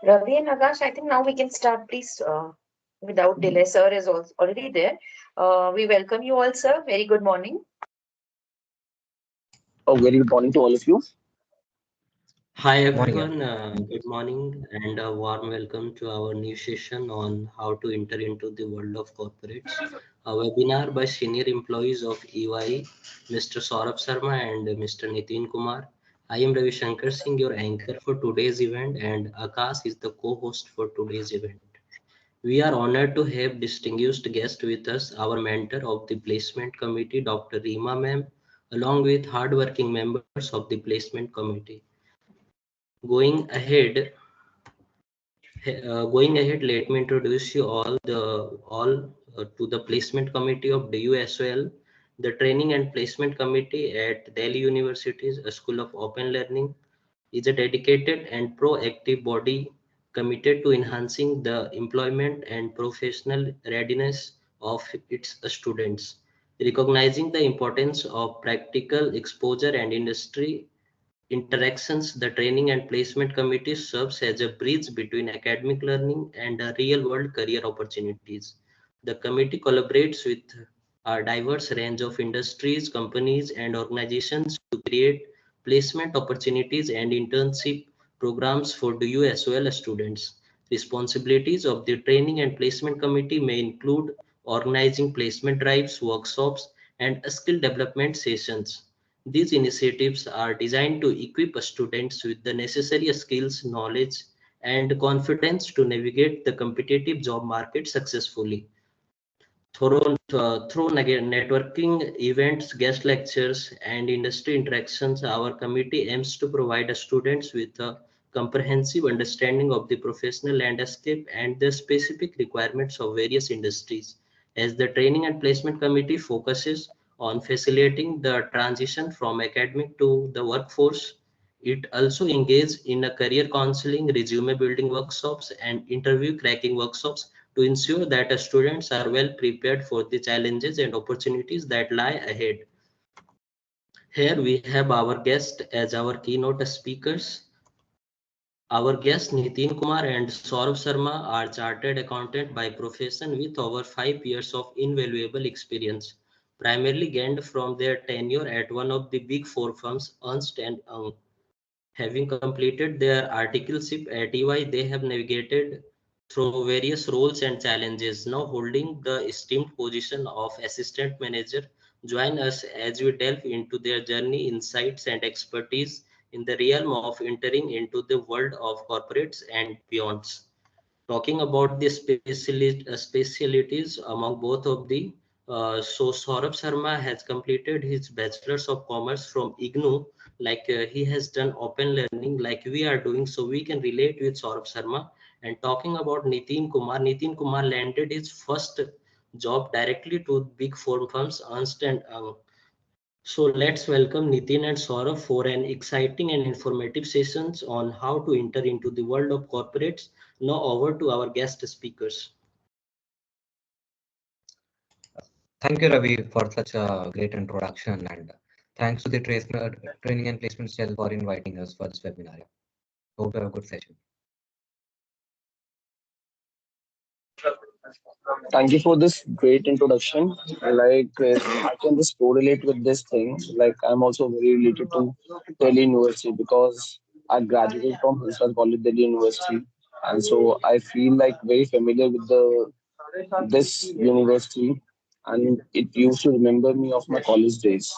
Ravi and Akash, I think now we can start, please, without delay. Sir is also already there. We welcome you all, sir. Very good morning. A very good morning to all of you. Hi Morning, everyone, good morning and a warm welcome to our new session on how to enter into the world of corporates. A webinar by senior employees of EY, Mr. Saurabh Sharma and Mr. Nitin Kumar. I am Ravi Shankar Singh, your anchor for today's event, and Akash is the co-host for today's event. We are honored to have distinguished guest with us, our mentor of the placement committee, Dr. Reema ma'am, along with hardworking members of the placement committee. Going ahead, let me introduce you all to the placement committee of DUSOL, the training and placement committee at Delhi University's School of Open Learning is a dedicated and proactive body committed to enhancing the employment and professional readiness of its students, recognizing the importance of practical exposure and industry interactions. The training and placement committee serves as a bridge between academic learning and real world career opportunities. The committee collaborates with a diverse range of industries, companies, and organizations to create placement opportunities and internship programs for DU as well as students. Responsibilities of the training and placement committee may include organizing placement drives, workshops, and skill development sessions. These initiatives are designed to equip students with the necessary skills, knowledge, and confidence to navigate the competitive job market successfully. Through networking events, guest lectures, and industry interactions, our committee aims to provide students with a comprehensive understanding of the professional landscape and the specific requirements of various industries. As the training and placement committee focuses on facilitating the transition from academic to the workforce, it also engages in a career counseling, resume building workshops, and interview cracking workshops to ensure that students are well prepared for the challenges and opportunities that lie ahead. Here we have our guest as our keynote speakers. Our guests Nitin Kumar and Saurabh Sharma are chartered accountant by profession with over 5 years of invaluable experience, primarily gained from their tenure at one of the big four firms, Ernst and Young. Having completed their articleship at EY, they have navigated through various roles and challenges, now holding the esteemed position of assistant manager. Join us as we delve into their journey, insights, and expertise in the realm of entering into the world of corporates and beyonds. Talking about the specialities among both of the so Saurabh Sharma has completed his bachelor's of commerce from IGNOU, like he has done open learning like we are doing, so we can relate with Saurabh Sharma. And talking about Nitin Kumar landed his first job directly to big four firms Ernst and Young. So let's welcome Nitin and Saurabh for an exciting and informative sessions on how to enter into the world of corporates. Now over to our guest speakers. Thank you, Ravi, for such a great introduction, and thanks to the training and placement cell for inviting us for this webinar. Hope you have a good session. Thank you for this great introduction. I can just correlate with this thing. Like, I'm also very related to Delhi University because I graduated from Hilsad College, Delhi University, and so I feel like very familiar with the this university, and it used to remember me of my college days.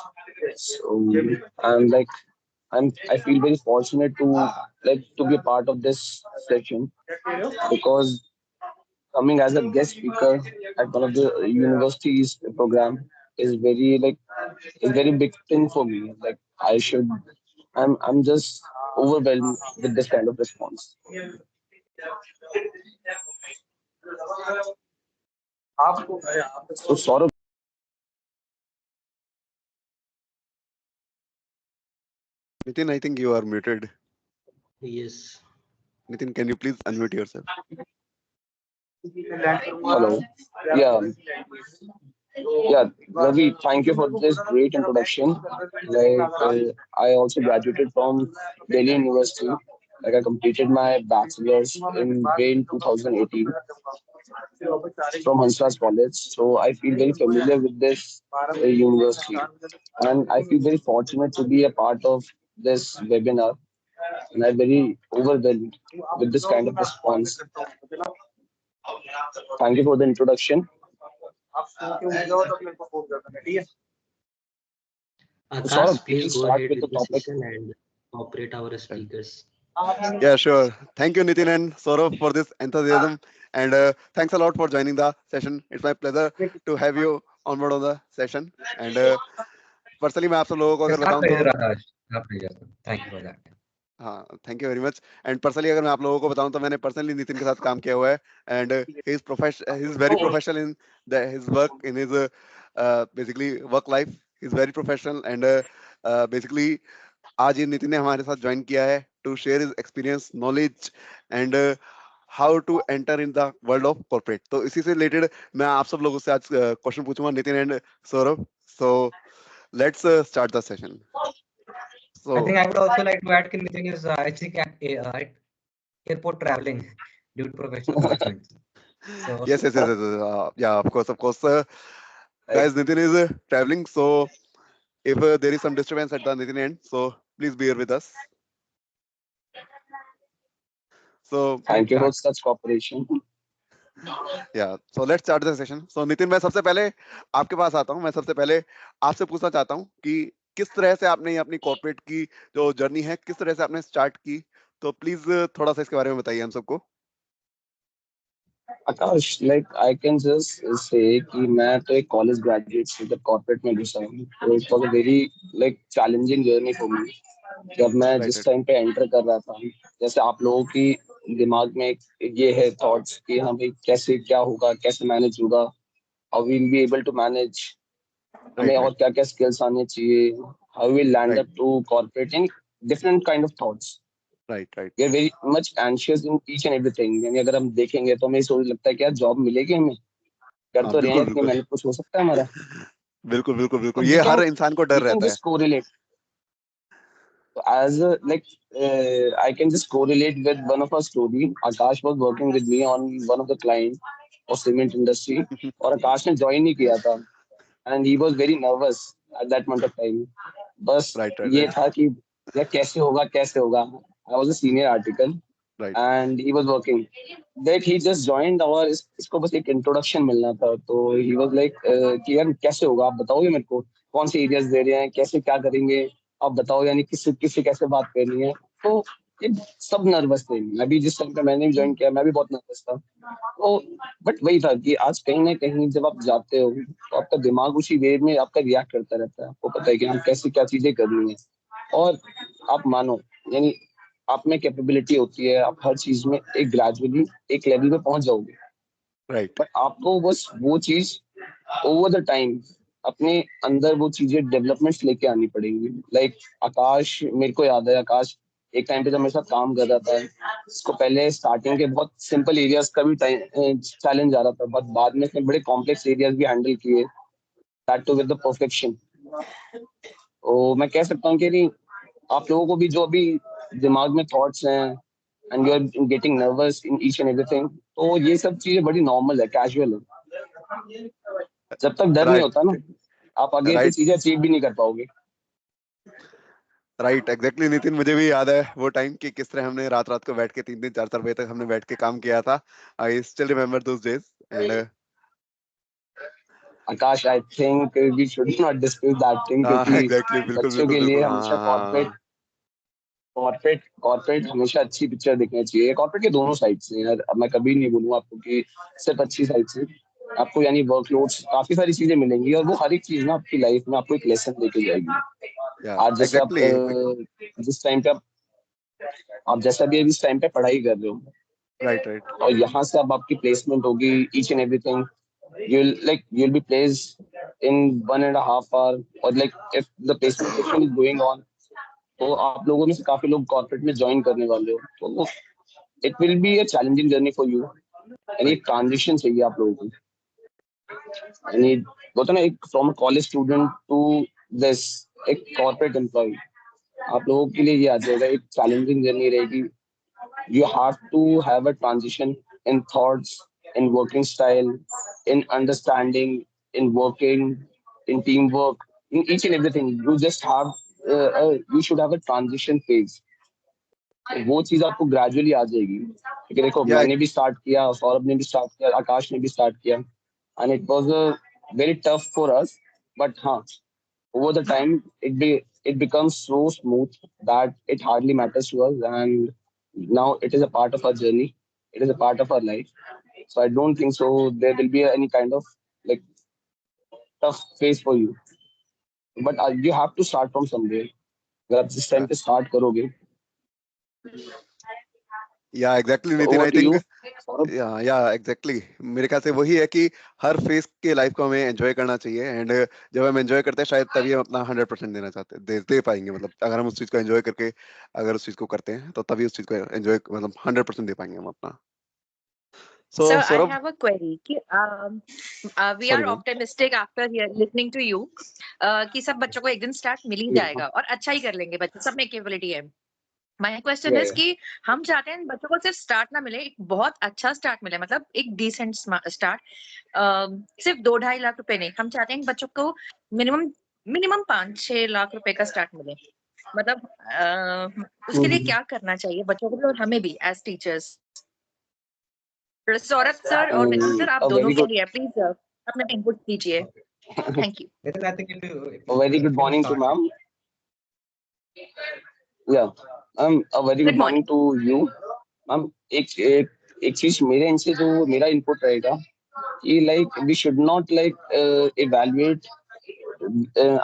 So I'm like I feel very fortunate to to be a part of this session because coming as a guest speaker at one of the universities program is very big thing for me. Like I'm just overwhelmed with this kind of response. So Saurabh, Nitin, I think you are muted. Yes. Nitin, can you please unmute yourself? hello. Yeah, yeah, Ravi, thank you for this great introduction. I also graduated from Delhi University, Like I completed my bachelor's in May in 2018 from Hansraj College. So I feel very familiar with this university, and I feel very fortunate to be a part of this webinar. And I'm very overwhelmed with this kind of response. Thank you for the introduction. Akash, Saurabh, you please can go start ahead with the with the topic. session and operate our speakers. Yeah, sure. Thank you, Nitin and Saurav, for this enthusiasm. And thanks a lot for joining the session. It's my pleasure to have you on board on the session. And personally, मैं आप सब लोगों को It's अगर our बताऊं तो pleasure, Akash. Our pleasure. Thank you for that. हाँ, thank you very much. And personally अगर मैं आप लोगों को बताऊं तो मैंने पर्सनली नितिन के साथ काम किया हुआ है. And he is very professional in his work in his basically work life. He is very professional and basically आज ये नितिन ने हमारे साथ ज्वाइन किया है to share his experience, knowledge and how to enter in the world of corporate. तो इसी से रिलेटेड मैं आप सब लोगों से आज क्वेश्चन पूछूंगा, Nitin and Saurabh. So let's start the session. I think I would also like to add that Nitin is actually at airport traveling due to professional commitments. So Yes. Yeah, of course. Guys, Nitin is traveling, so if there is some disturbance at the Nitin end, so please bear with us. So Thank you for such cooperation. yeah, so let's start the session. So Nitin, मैं सबसे पहले आपके पास आता हूँ. मैं सबसे पहले आपसे पूछना चाहता हूँ कि किस तरह से आपने अपनी कॉर्पोरेट की जो जर्नी है, किस तरह से आपने स्टार्ट की. तो प्लीज थोड़ा सा इसके बारे में बताइए हम सबको. Akash, like I can just say कि मैं तो एक college graduate से जब corporate में घुसा हूँ, तो it was a very like challenging journey for me. जब मैं Right. जिस टाइम पे एंटर कर रहा था, जैसे आप लोगों की दिमाग में ये है थॉट्स कि हाँ भाई कैसे क्या होगा, कैसे मैनेज होगा, how will be able to manage, हमें और क्या क्या स्किल्स आने चाहिए, how will land up to corporate in different kind of thoughts. Right. We are very much anxious in each and everything. यानी अगर हम देखेंगे तो हमें सोच लगता है कि यार जॉब मिलेगी हमें, कर तो रहे हैं इतनी मेहनत, कुछ हो सकता है हमारा. बिल्कुल. ये हर इंसान को डर रहता है. Correlate. So as a, like I can just correlate with one of our story. Akash was working with me on one of the client of cement industry, और आकाश ने join नहीं किया था, and he was very nervous at that moment of time. बस ये था कि यार कैसे होगा. I was a senior article. Right. And he was working. That he just joined और इसको बस एक इंट्रोडक्शन मिलना था. तो he was like कि यार कैसे होगा, आप बताओगे मेरे को कौन से एरियाज दे रहे हैं, कैसे क्या करेंगे, आप बताओ, यानी किससे कैसे बात करनी है. तो ये सब नर्वस थे. मैं भी जिस टाइम पे मैंने भी ज्वाइन किया, मैं भी बहुत नर्वस था. तो बट वही था कि आज कहीं ना कहीं जब आप जाते हो तो आपका दिमाग उसी वे में आपका रिएक्ट करता रहता है. आपको पता है कि हम कैसे क्या चीजें करनी है, और आप मानो यानी आप में कैपेबिलिटी होती है, आप हर चीज में एक ग्रेजुअली एक लेवल पे पहुंच जाओगे. Right. बट आपको बस वो चीज ओवर द टाइम अपने अंदर वो चीजें डेवलपमेंट्स लेके आनी पड़ेंगी. लाइक आकाश, मेरे को याद है आकाश एक टाइम पे जब मेरे साथ काम कर रहा था, इसको पहले स्टार्टिंग के बहुत सिंपल एरियाज का भी चैलेंज आ रहा था, बट बाद में इसने बड़े कॉम्प्लेक्स एरियाज भी हैंडल किए, that too with the perfection. तो मैं कह सकता हूँ कि नहीं, आप लोगों को भी जो अभी दिमाग में थॉट्स हैं and you are getting nervous in each and everything, तो ये सब चीजें बड़ी नॉर्मल है, कैजुअल है. जब तक डर नहीं होता ना, आप आगे कोई चीजें अचीव भी नहीं कर पाओगे. राइट, एग्जैक्टली नितिन, मुझे भी याद है वो टाइम कि किस तरह हमने रात को बैठ के 3 4 बजे तक हमने बैठ के काम किया था. I still remember those days. And Akash, I think we should not discuss that thing, क्योंकि बच्चों के लिए हमेशा कॉर्पोरेट हमेशा अच्छी पिक्चर दिखनी चाहिए. कॉर्पोरेट के दोनों साइड से यार, अब मैं कभी नहीं बोलूंगा आपको कि सिर्फ अच्छी साइड से. आपको यानी वर्कलोड्स, काफी सारी चीजें मिलेंगी, और वो हर एक चीज ना आपकी लाइफ में आपको एक लेसन देके जाएगी. आज जैसे आप जिस टाइम पे आप जैसा भी इस टाइम पे पढ़ाई कर रहे हो, राइट, और यहाँ से अब आपकी प्लेसमेंट होगी, each and everything you'll be placed in 1.5 hour, or like if the placement is going on, तो आप लोगों में से काफी लोग कॉर्पोरेट में ज्वाइन करने वाले हो, तो it will be a challenging journey for you. यानी एक ट्रांजिशन चाहिए आप लोगों को. यानी बोलते ना, एक from college student to this एक कॉर्पोरेट एम्प्लॉय, आप लोगों के लिए ये आ जाएगा, एक चैलेंजिंग जर्नी रहेगी. you have to have a transition in thoughts, in working style, in understanding, in working, in teamwork, in each and everything. You just have, you should have a transition phase. वो चीज आपको gradually आ जाएगी, क्योंकि देखो Yeah, मैंने भी start किया, सौरभ ने भी स्टार्ट किया, आकाश ने भी स्टार्ट किया, and it was very tough for us, but हाँ, over the time it becomes so smooth that it hardly matters to us, and now it is a part of our journey, it is a part of our life. So I don't think so there will be any kind of like tough phase for you, but you have to start from somewhere. अगर आप जिस time yeah, पे start करोगे, yeah, exactly, तो Nitin. Over I to think you Saurabh. या exactly मेरे ख्याल से वही है कि हर फेज के लाइफ को हमें एंजॉय करना चाहिए, एंड जब हम एंजॉय करते हैं शायद तभी हम अपना 100% देना चाहते दे पाएंगे, मतलब अगर हम उस चीज को एंजॉय करके अगर उस चीज को करते हैं तो तभी उस चीज को एंजॉय मतलब 100% दे पाएंगे हम अपना. सो Sir, I Saurabh, have a query. We sorry are ma'am. optimistic after listening to you कि सब बच्चों को एक दिन स्टार्ट मिल ही जाएगा और अच्छा ही कर लेंगे बच्चे, सब में कैपेबिलिटी है. माय क्वेश्चन इज कि हम चाहते हैं बच्चों को सिर्फ स्टार्ट ना मिले, एक बहुत अच्छा स्टार्ट मिले, मतलब एक डिसेंट स्टार्ट. सिर्फ 2-2.5 लाख रुपए नहीं, हम चाहते हैं कि बच्चों को मिनिमम मिनिमम 5-6 लाख रुपए का स्टार्ट मिले. मतलब उसके लिए क्या करना चाहिए बच्चों को भी और हमें भी एज टीचर्स. सौरभ सर और नितिन सर, आप a दोनों very के good लिए प्लीज अपना इनपुट दीजिए. Thank you. Nitin, I think if a very you good can morning to start. ma'am. Yeah, a very good Good morning. morning to you ma'am. एक चीज मेरे इनसे जो मेरा इनपुट रहेगा कि like we should not like evaluate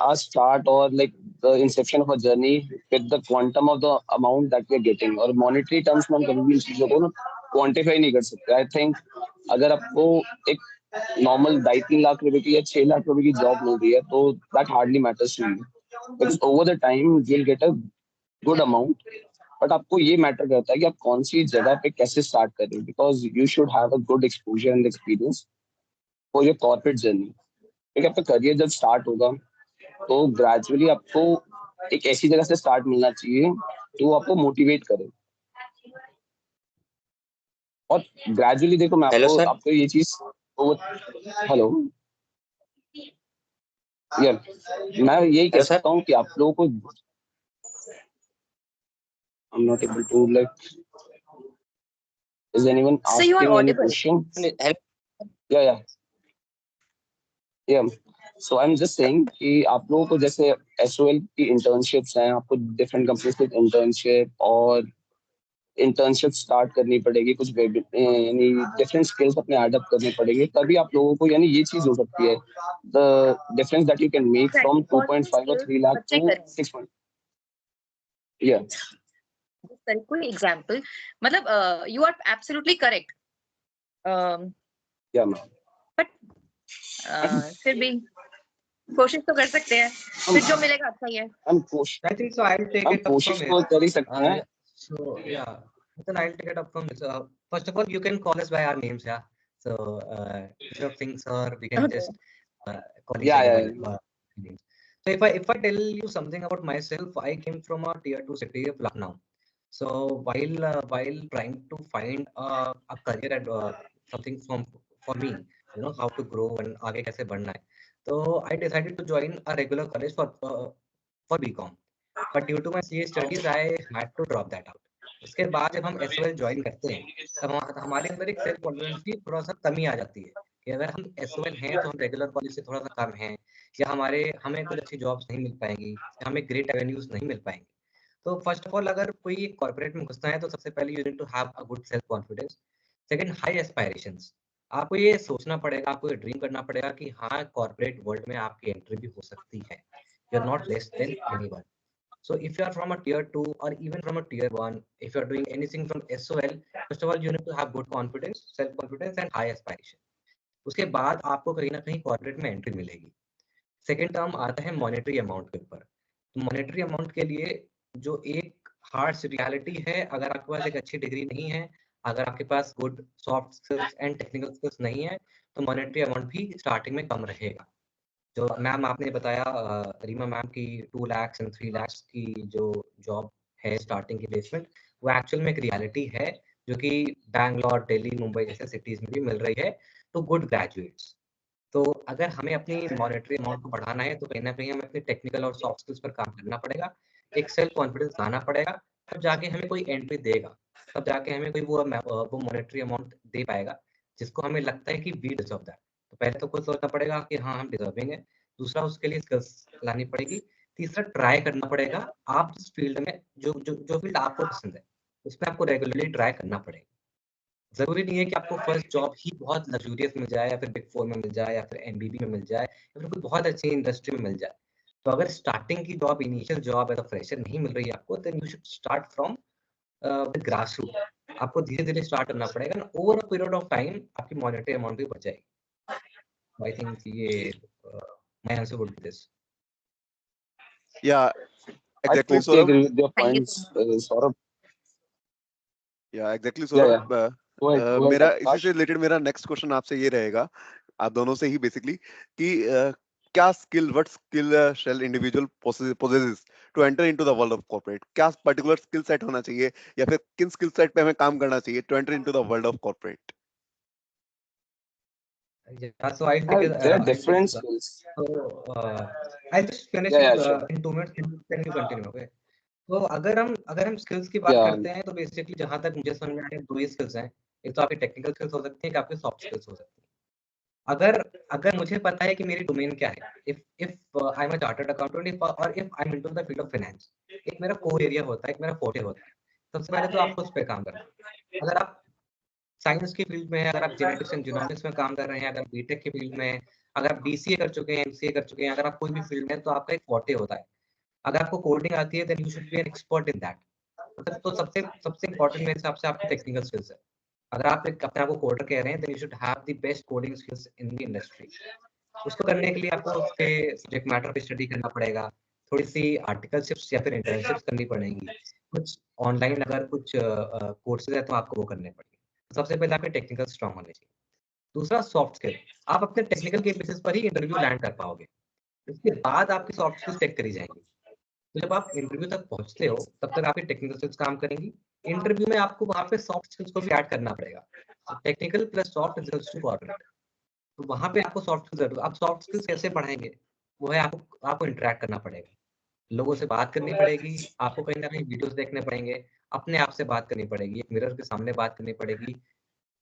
our start or like the inception of a journey with the quantum of the amount that we are getting, और monetary terms में हम कभी भी इन चीजों को ना क्वान्टिफाई नहीं कर सकते. आई थिंक अगर आपको एक नॉर्मल 2.5-3 लाख रुपए की या 6 लाख रुपए की जॉब मिल रही है तो that hardly matters to you, because over the time you will get a good amount. But आपको ये मैटर करता है कि आप कौन सी जगह पे कैसे स्टार्ट कर रहे हो, because you should have a good exposure and experience for your corporate journey. ठीक है, आपका करियर जब स्टार्ट होगा तो ग्रेजुअली आपको एक ऐसी जगह से स्टार्ट मिलना चाहिए जो आपको मोटिवेट करे. और ग्रेजुअली देखो मैं हेलो आपको सर. आपको ये चीज, हेलो यार, मैं यही कह हेलो सर. सकता हूँ कि आप लोगों को I'm not able to like, is anyone So you are asking any audible. question? Hello. Yeah. So I'm just saying कि आप लोगों को जैसे SOL की इंटर्नशिप्स हैं, आपको डिफरेंट कंपनीज की इंटर्नशिप और इंटर्नशिप स्टार्ट करनी पड़ेगी, कुछ यानी डिफरेंट स्किल्स अपने एडअप करने पड़ेंगे, तभी आप लोगों को, यानी ये चीज हो सकती है the difference that you can make from 2.5 और 3 लाख बच्चे टू करें. 6 point. Yeah. कोई एग्जांपल, मतलब you are absolutely correct. Yeah, ma'am. फिर भी कोशिश तो कर सकते हैं, फिर जो मिलेगा अच्छा ही है. हम कोशिश I think so. I'll take हम it up कोशिश from तो here. कर ही सकते हैं. So yeah, then I'll take it up from this. First of all, you can call us by our names, yeah. So instead of things, sir, we can Okay. just call each Yeah, other yeah, by names. So if I tell you something about myself, I came from a tier 2 city of Lucknow. So while trying to find a career and something for me, you know, how to grow and आगे कैसे बढ़ना है, so I decided to join a regular college for BCom. But due to my CA studies, I had to drop that out. उसके बाद जब हम SOL join करते हैं तब हमारे अंदर एक सेल्फ कॉन्फिडेंस की थोड़ा सा कमी आ जाती है कि अगर हम SOL हैं तो हम रेगुलर कॉलेज से थोड़ा सा कम हैं, या हमें कुछ अच्छी जॉब्स नहीं मिल पाएंगी, या हमें ग्रेट एवेन्यूज नहीं मिल पाएंगे. तो फर्स्ट ऑफ ऑल अगर कोई कॉर्पोरेट में घुसना है तो सबसे पहले you need to have a good self confidence. Second, high aspirations. आपको ये सोचना पड़ेगा, आपको ये ड्रीम करना पड़ेगा कि हाँ, कॉर्पोरेट वर्ल्ड में आपकी एंट्री भी हो सकती है. You are not less than anyone. So if you are from a tier 2 or even from a tier 1, if you are doing anything from SOL, first of all you need to have good confidence, self confidence and high aspiration. उसके बाद आपको कहीं ना कहीं corporate में entry मिलेगी. Second term आता है मॉनेटरी अमाउंट के ऊपर. तो मॉनेटरी अमाउंट के लिए जो एक हार्ड रियलिटी है, अगर आपके पास एक अच्छी डिग्री नहीं है, अगर आपके पास good soft skills and technical skills नहीं है, तो मॉनेटरी अमाउंट भी स्टार्टिंग में कम रहेगा. जो मैम आपने बताया, रीमा मैम की 2 lakhs and 3 lakhs की जो जॉब है स्टार्टिंग की प्लेसमेंट, वो एक्चुअल में एक रियलिटी है जो कि बैंगलोर, दिल्ली, मुंबई जैसे सिटीज में भी मिल रही है टू गुड ग्रेजुएट्स। तो अगर हमें अपनी मॉनेटरी अमाउंट को बढ़ाना है तो कहीं न कहीं हमें अपनी टेक्निकल और सॉफ्ट स्किल्स पर काम करना पड़ेगा। एक सेल्फ कॉन्फिडेंस लाना पड़ेगा, तब जाके हमें कोई एंट्री देगा। तब जाके हमें कोई वो मॉनेटरी अमाउंट दे पाएगा, जिसको हमें लगता है कि वी डिज़र्व दैट। तो पहले तो खुद सोचना पड़ेगा कि हाँ, हम डिज़र्विंग है। दूसरा उसके लिए स्किल्स लानी पड़ेगी। तीसरा ट्राई करना पड़ेगा। आप जिस फील्ड में जो फील्ड आपको पसंद है, उसमें आपको रेगुलरली ट्राई करना पड़ेगा। ज़रूरी नहीं है कि आपको फर्स्ट जॉब ही बहुत लग्ज़ूरियस मिल जाए या फिर बिग 4 में मिल जाए या फिर एमबीबी में मिल जाए या फिर कोई बहुत अच्छी इंडस्ट्री में मिल जाए। तो अगर स्टार्टिंग की job, initial job as a fresher नहीं मिल रही है आपको, then you should start from the grassroot. आपको धीरे-धीरे स्टार्ट करना पड़ेगा ना, over a period of time आपकी मॉनेटरी अमाउंट भी बढ़ जाएगी। आई थिंक ये my answer would be this. Yeah, I exactly, totally Saurabh. agree with your Thank you points, so much. Saurabh. या exactly Yeah, Saurabh, yeah. Go ahead, मेरा इसी Akash. से related मेरा नेक्स्ट क्वेश्चन आपसे ये रहेगा, आप दोनों से ही बेसिकली, कि क्या skill, what skill shall individual possesses to enter into the world of corporate? क्या पर्टिकुलर स्किल सेट होना चाहिए या फिर किन स्किल सेट पे हमें काम करना चाहिए to enter into the world of corporate? Yeah, so I'll take There are I'll take different this one. skills. So I'll just finish Yeah, it yeah, sure. in 2 minutes, then you continue, okay? तो अगर हम skills की बात Yeah, करते हैं तो basically जहाँ तक मुझे समझ में आया 2 ही स्किल्स हैं। एक तो आपकी टेक्निकल स्किल्स हो सकती है, एक आपकी सॉफ्ट स्किल्स हो सकती है। अगर अगर मुझे पता है कि मेरी डोमेन क्या है, if if I am a chartered accountant, if और if I am into the field of finance, एक मेरा कोर एरिया होता है, एक मेरा फोर्टे होता है। सबसे पहले तो आपको उस पे काम करना है। अगर आप साइंस की फील्ड में है, अगर आप जेनेटिक्स एंड जीनोमिक्स में काम कर रहे हैं, अगर बीटेक की फील्ड में है, अगर आप बीसीए कर चुके हैं, एमसीए कर चुके हैं, अगर आप कोई भी फील्ड में है, तो आपका एक फोर्टे होता है। अगर आपको कोडिंग आती है, then you should be an expert in that. तो सबसे सबसे इम्पोर्टेंट मेरे हिसाब से आपकी टेक्निकल स्किल्स है। अगर आप अपने आप को कोडर कह रहे हैं, then you should have the best coding skills in the industry. उसको करने के लिए आपको उसके सब्जेक्ट मैटर पे स्टडी करना पड़ेगा। थोड़ी-सी आर्टिकलशिप्स या फिर इंटर्नशिप्स करनी पड़ेंगी। कुछ ऑनलाइन अगर कुछ कोर्सेज़ है तो आपको वो करने पड़ेंगे। सबसे पहले आपके टेक्निकल स्ट्रॉन्ग होने चाहिए। दूसरा सॉफ्ट स्किल, आप अपने टेक्निकल के बेसिस पर ही इंटरव्यू लैंड कर पाओगे। उसके बाद आपकी सॉफ्ट स्किल्स चेक करी जाएँगी। तो जब आप इंटरव्यू तक पहुँचते हो, तब तक आपकी टेक्निकल स्किल्स काम करेंगी। इंटरव्यू में आपको वहाँ पे सॉफ्ट स्किल्स को भी ऐड करना पड़ेगा। Technical plus soft is equals to coordinate. तो वहाँ पे आपको सॉफ्ट स्किल्स ज़रूर, आप सॉफ्ट स्किल्स कैसे बढ़ाएँगे? वो है आपको आपको इंटरैक्ट करना पड़ेगा। लोगों से बात करनी पड़ेगी, आपको कहीं न कहीं वीडियोज़ देखने पड़ेंगे, अपने आप से बात करनी पड़ेगी, एक मिरर के सामने बात करनी पड़ेगी,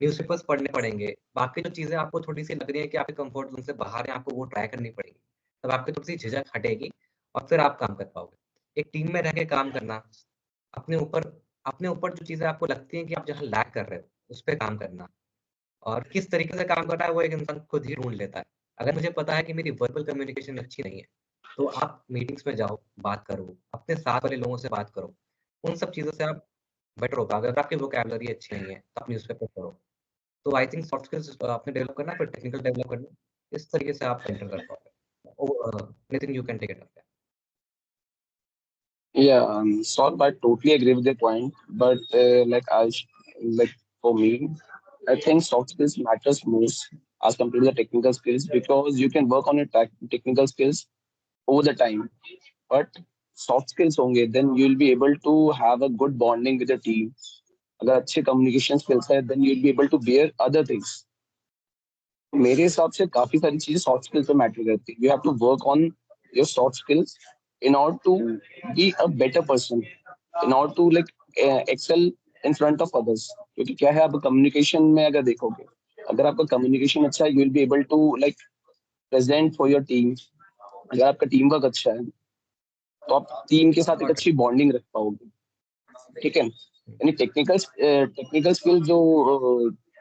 न्यूज़पेपर्स पढ़ने पड़ेंगे। बाकी जो चीज़ें आपको थोड़ी-सी लग रही है कि आपके कम्फर्ट ज़ोन से बाहर है, आपको वो ट्राई करनी पड़ेगी। तब आपकी थोड़ी-सी झिझक हटेगी और फिर आप काम कर पाओगे। एक टीम में रह के काम करना, अपने ऊपर अपने ऊपर जो चीज़ें आपको लगती हैं कि आप जहाँ लैग कर रहे हो, उस पे काम करना। और किस तरीके से काम कर रहा है वो एक इंसान खुद ही ढूँढ लेता है। अगर मुझे पता है कि मेरी वर्बल कम्युनिकेशन अच्छी नहीं है, तो आप मीटिंग्स में जाओ, बात करो, अपने साथ वाले लोगों से बात करो। उन सब चीज़ों से आप बेटर हो पाओगे। अगर आपकी वोकैब्युलरी अच्छी नहीं है, तो आप न्यूज़पेपर पढ़ो। तो आई थिंक सॉफ्ट स्किल्स आपने डेवलप करना है, फिर टेक्निकल डेवलप करना है। इस तरीके से आप एंटर कर पाओगे। Nitin you can take it up. yeah. Saurabh, I totally agree with your point, but like for me, I think soft skills matters most as compared to the technical skills because you can work on your technical skills over the time. But soft skills होंगे, then you'll be able to have a good bonding with the team. अगर अच्छे communication skills है, then you'll be able to bear other things. मेरे हिसाब से काफी सारी चीजें सॉफ्ट स्किल्स पे मैटर करती है. You have to work on your soft skills in order to be a better person, in order to like excel in front of others. क्योंकि क्या है, आप कम्युनिकेशन में अगर देखोगे, अगर आपका कम्युनिकेशन अच्छा है, you will be able to like present for your team. अगर आपका टीम वर्क अच्छा है, तो आप टीम के साथ एक अच्छी बॉन्डिंग रख पाओगे. ठीक है. यानी टेक्निकल स्किल जो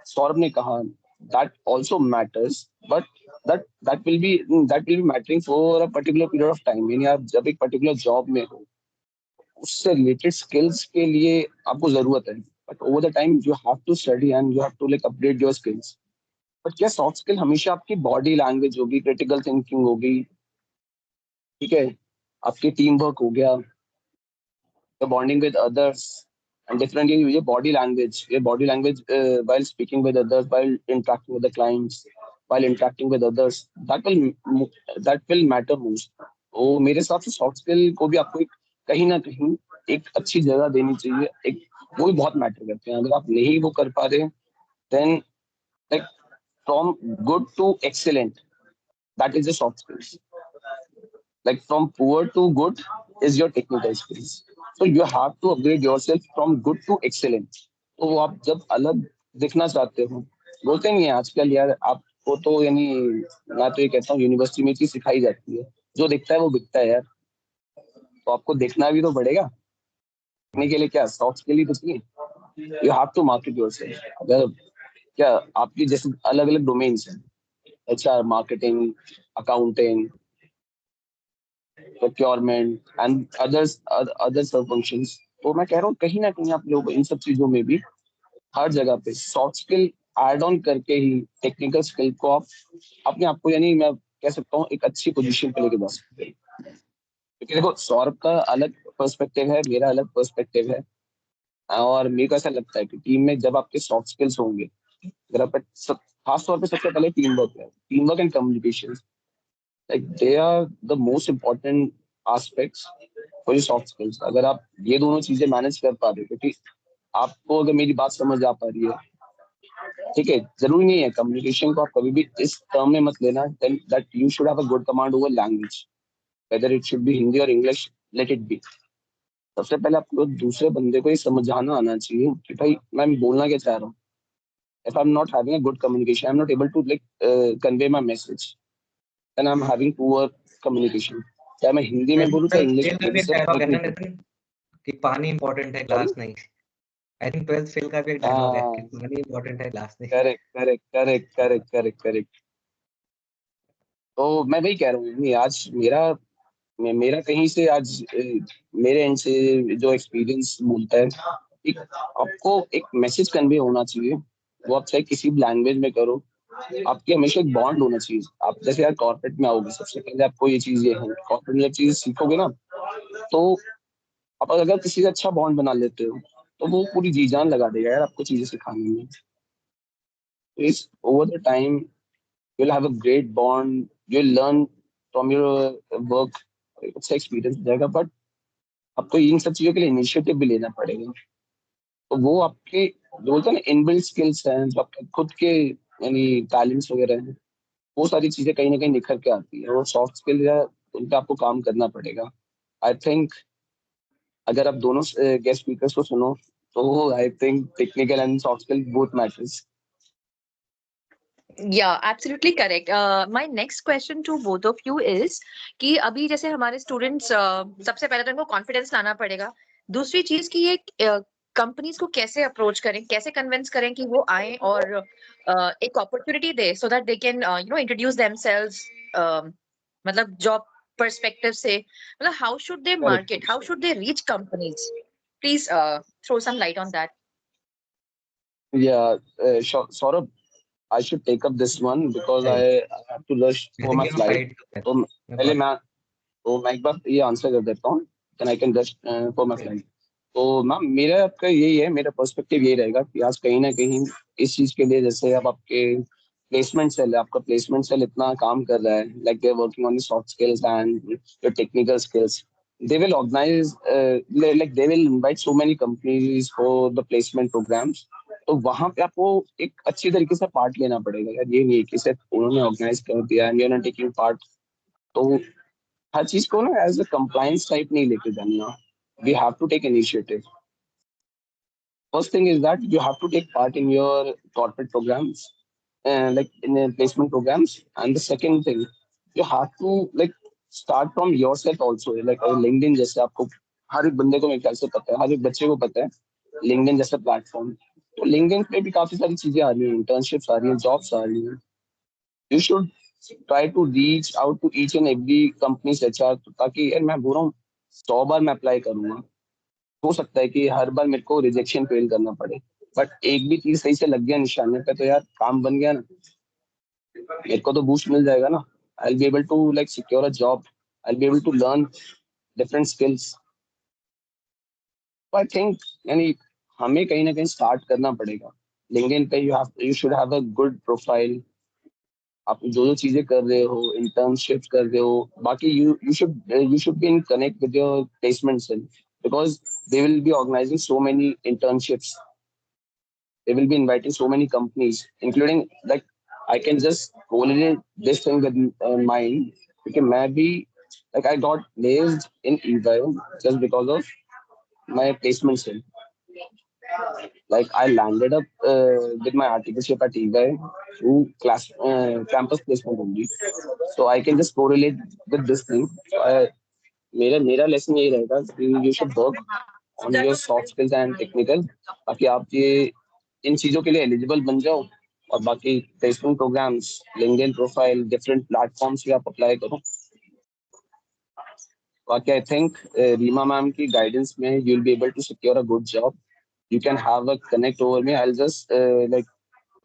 सौरभ ने कहा, that also matters, but that will be mattering for a particular period of time. यानी आप जब एक पर्टिकुलर जॉब में हो, उससे रिलेटेड स्किल्स के लिए आपको जरूरत है, but over the time you have to study and you have to like update your skills. But क्या सॉफ्ट स्किल हमेशा आपकी बॉडी लैंग्वेज होगी, क्रिटिकल थिंकिंग होगी, ठीक है, आपकी टीम वर्क हो गया, the bonding with others, and differently your body language while speaking with others, while interacting with the clients, while interacting with others, that will matter most. तो मेरे हिसाब से सॉफ्ट स्किल को भी आपको एक कहीं ना कहीं एक अच्छी जगह देनी चाहिए, एक वो भी बहुत मैटर करते हैं। अगर आप नहीं वो कर पा रहे then like from good to excellent that is the soft skills. Like from poor to good is your technical skills. So you have to upgrade yourself from good to excellent. तो वो आप जब अलग दिखना चाहते हो, बोलते नहीं है आजकल यार आपको तो यानी मैं तो ये कहता हूँ यूनिवर्सिटी में चीज सिखाई जाती है, जो दिखता है वो बिकता है यार। तो आपको देखना भी तो पड़ेगा, दिखने के लिए क्या सॉफ्ट स्किल ही तो चाहिए। You have to market yourself. अगर क्या आपकी जैसे अलग अलग डोमेन्स हैं, HR, marketing, accounting, procurement and other सब फंक्शंस, तो मैं कह रहा हूँ कहीं ना कहीं आप लोग इन सब चीजों में भी हर जगह पे सॉफ्ट स्किल ऐड ऑन करके ही टेक्निकल स्किल को आप अपने आप को यानी मैं कह सकता हूँ एक अच्छी पोजीशन पे लेके जा सकते हैं। क्योंकि देखो सौरभ का अलग पर्सपेक्टिव है, मेरा अलग पर्सपेक्टिव है, और मेरे को ऐसा लगता है कि टीम में जब आपके सॉफ्ट स्किल्स होंगे, अगर आप खास तौर पे सबसे पहले team work and communication, like they are the most important aspects for your soft skills। अगर आप ये दोनों चीजें मैनेज कर पा रहे हो, क्योंकि आपको अगर मेरी बात समझ आ पा रही है, ठीक है, जरूरी नहीं है कम्युनिकेशन को आप कभी भी इस टर्म में मत लेना that you should have a good command over language, whether it should be Hindi और इंग्लिश, लेट इट बी। सबसे पहले आपको दूसरे बंदे को ये समझाना आना चाहिए कि भाई मैं बोलना क्या चाह रहा हूँ। If I am not having a good communication, I am not able to like convey my message, and I'm having poor communication। चाहे मैं हिंदी में बोलूं चाहे इंग्लिश में, भी डायलॉग है ना नितिन कि पानी इंपॉर्टेंट है ग्लास नहीं। आई थिंक 12th फेल का भी एक डायलॉग है कि पानी इंपॉर्टेंट है ग्लास नहीं। करेक्ट। तो मैं वही कह रहा हूँ, नहीं आज मेरा कहीं से आज मेरे एंड से जो एक्सपीरियंस बोलता है, एक आपको एक मैसेज कन्वे होना चाहिए, वो आप चाहे किसी भी लैंग्वेज में करो, आपके हमेशा एक बॉन्ड होना चाहिए। आप जैसे यार कॉर्पोरेट में आओगे, सबसे पहले आपको ये चीज ये है, कॉर्पोरेट में जब चीजें सीखोगे ना, तो आप अगर किसी से अच्छा बॉन्ड बना लेते हो तो वो पूरी जी जान लगा देगा यार आपको चीजें सिखाने में। इस over the time you will have a great bond, you will learn from your work, अच्छा एक्सपीरियंस हो जाएगा। बट आपको इन सब चीजों के लिए इनिशिएटिव भी लेना पड़ेगा। तो वो आपके जो बोलते हैं ना इनबिल्ट स्किल्स हैं, जो आपके खुद के यानी टैलेंट्स वगैरह हैं, वो सारी चीजें कहीं ना कहीं निखर के आती है। वो सॉफ्ट स्किल है, उन पे आपको काम करना पड़ेगा। आई थिंक अगर आप दोनों गेस्ट स्पीकर्स को सुनो तो I think technical and soft skill both matters. Yeah, absolutely correct. My next question to both of you is कि अभी जैसे हमारे स्टूडेंट्स सबसे पहले तो इनको कॉन्फिडेंस लाना पड़ेगा। दूसरी चीज कि ये कंपनीज को कैसे अप्रोच करें, कैसे कन्विंस करें कि वो आए और एक अपॉर्चुनिटी दे so that they can introduce themselves, मतलब जॉब पर्सपेक्टिव से, मतलब how should they market, how should they reach companies? Please throw some light on that. Saurabh, I should take up this one because I have to rush for my flight। तो पहले मैं एक बार ये answer कर देता हूँ, then I can rush for my flight। तो ma'am मेरा आपका यही है, मेरा पर्सपेक्टिव यही रहेगा कि आज कहीं ना कहीं इस चीज के लिए, जैसे अब आपके प्लेसमेंट सेल है, आपका प्लेसमेंट सेल इतना काम कर रहा है, like they are working on the soft skills and your technical skills. They will organize like they will invite so many companies for the placement programs। तो वहां पे आपको एक अच्छी तरीके से पार्ट लेना पड़ेगा यार। ये नहीं है कि सिर्फ उन्होंने ऑर्गेनाइज कर दिया and you are not taking part. तो हर चीज को ना एज अ कंप्लायंस टाइप नहीं लेके जाना। We have to take initiative. First thing is that you have to take part in your corporate programmes, like in placement programs। And the second thing, you have to like start from yourself also, like LinkedIn जैसे आपको हर एक बंदे को मेरे ख्याल से पता है, हर एक बच्चे को पता है LinkedIn जैसा प्लेटफॉर्म। तो LinkedIn पे भी काफी सारी चीजें आ रही हैं, इंटर्नशिप्स आ रही हैं, जॉब्स आ रही हैं। You should try to reach out to each and every companies HR, ताकि यार मैं बोल रहा हूँ 100 बार मैं अप्लाई करूंगा, हो सकता है कि हर बार मेरे को रिजेक्शन फेल करना पड़े, बट एक भी चीज सही से लग गया निशाने पे तो यार काम बन गया ना, मेरे को तो बूस्ट मिल जाएगा ना। I will be able to like secure a job, I will be able to learn different skills. I think यानी हमें कहीं ना कहीं स्टार्ट करना पड़ेगा। लिंक्डइन पे you should have a good profile. आप जो जो चीजें कर रहे हो, इंटर्नशिप कर रहे हो, बाकी you should be in connect with your placement cell, because they will be organizing so many internships. They will be inviting so many companies, including like I can just correlate this thing with mine. Okay, maybe like I got placed in EY just because of my placement skill. Like I landed up with my articleship at EY through campus placement only. So I can just correlate with this thing. So मेरा मेरा lesson यही रहेगा कि you should work on your soft skills and technical, ताकि आप ये इन चीजों के लिए एलिजिबल बन जाओ, और बाकी placement programmes, LinkedIn profile, different platforms पे आप अप्लाई करो. बाकी आई थिंक रीमा मैम की गाइडेंस में you will be able to secure a good job. You can have a connect over me. I'll just like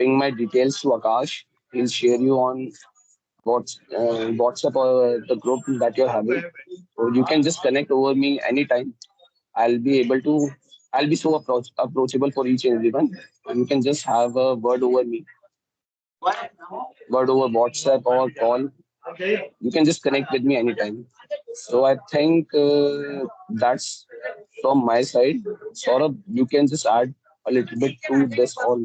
ping my details to Akash. He'll share you on WhatsApp or the group that you're having. So you can just connect over me anytime. I'll be able to. I'll be so approachable for each and everyone. You can just have a word over me, word over WhatsApp or call. You can just connect with me anytime. So I think that's from my side. Saurabh, you can just add a little bit to this all.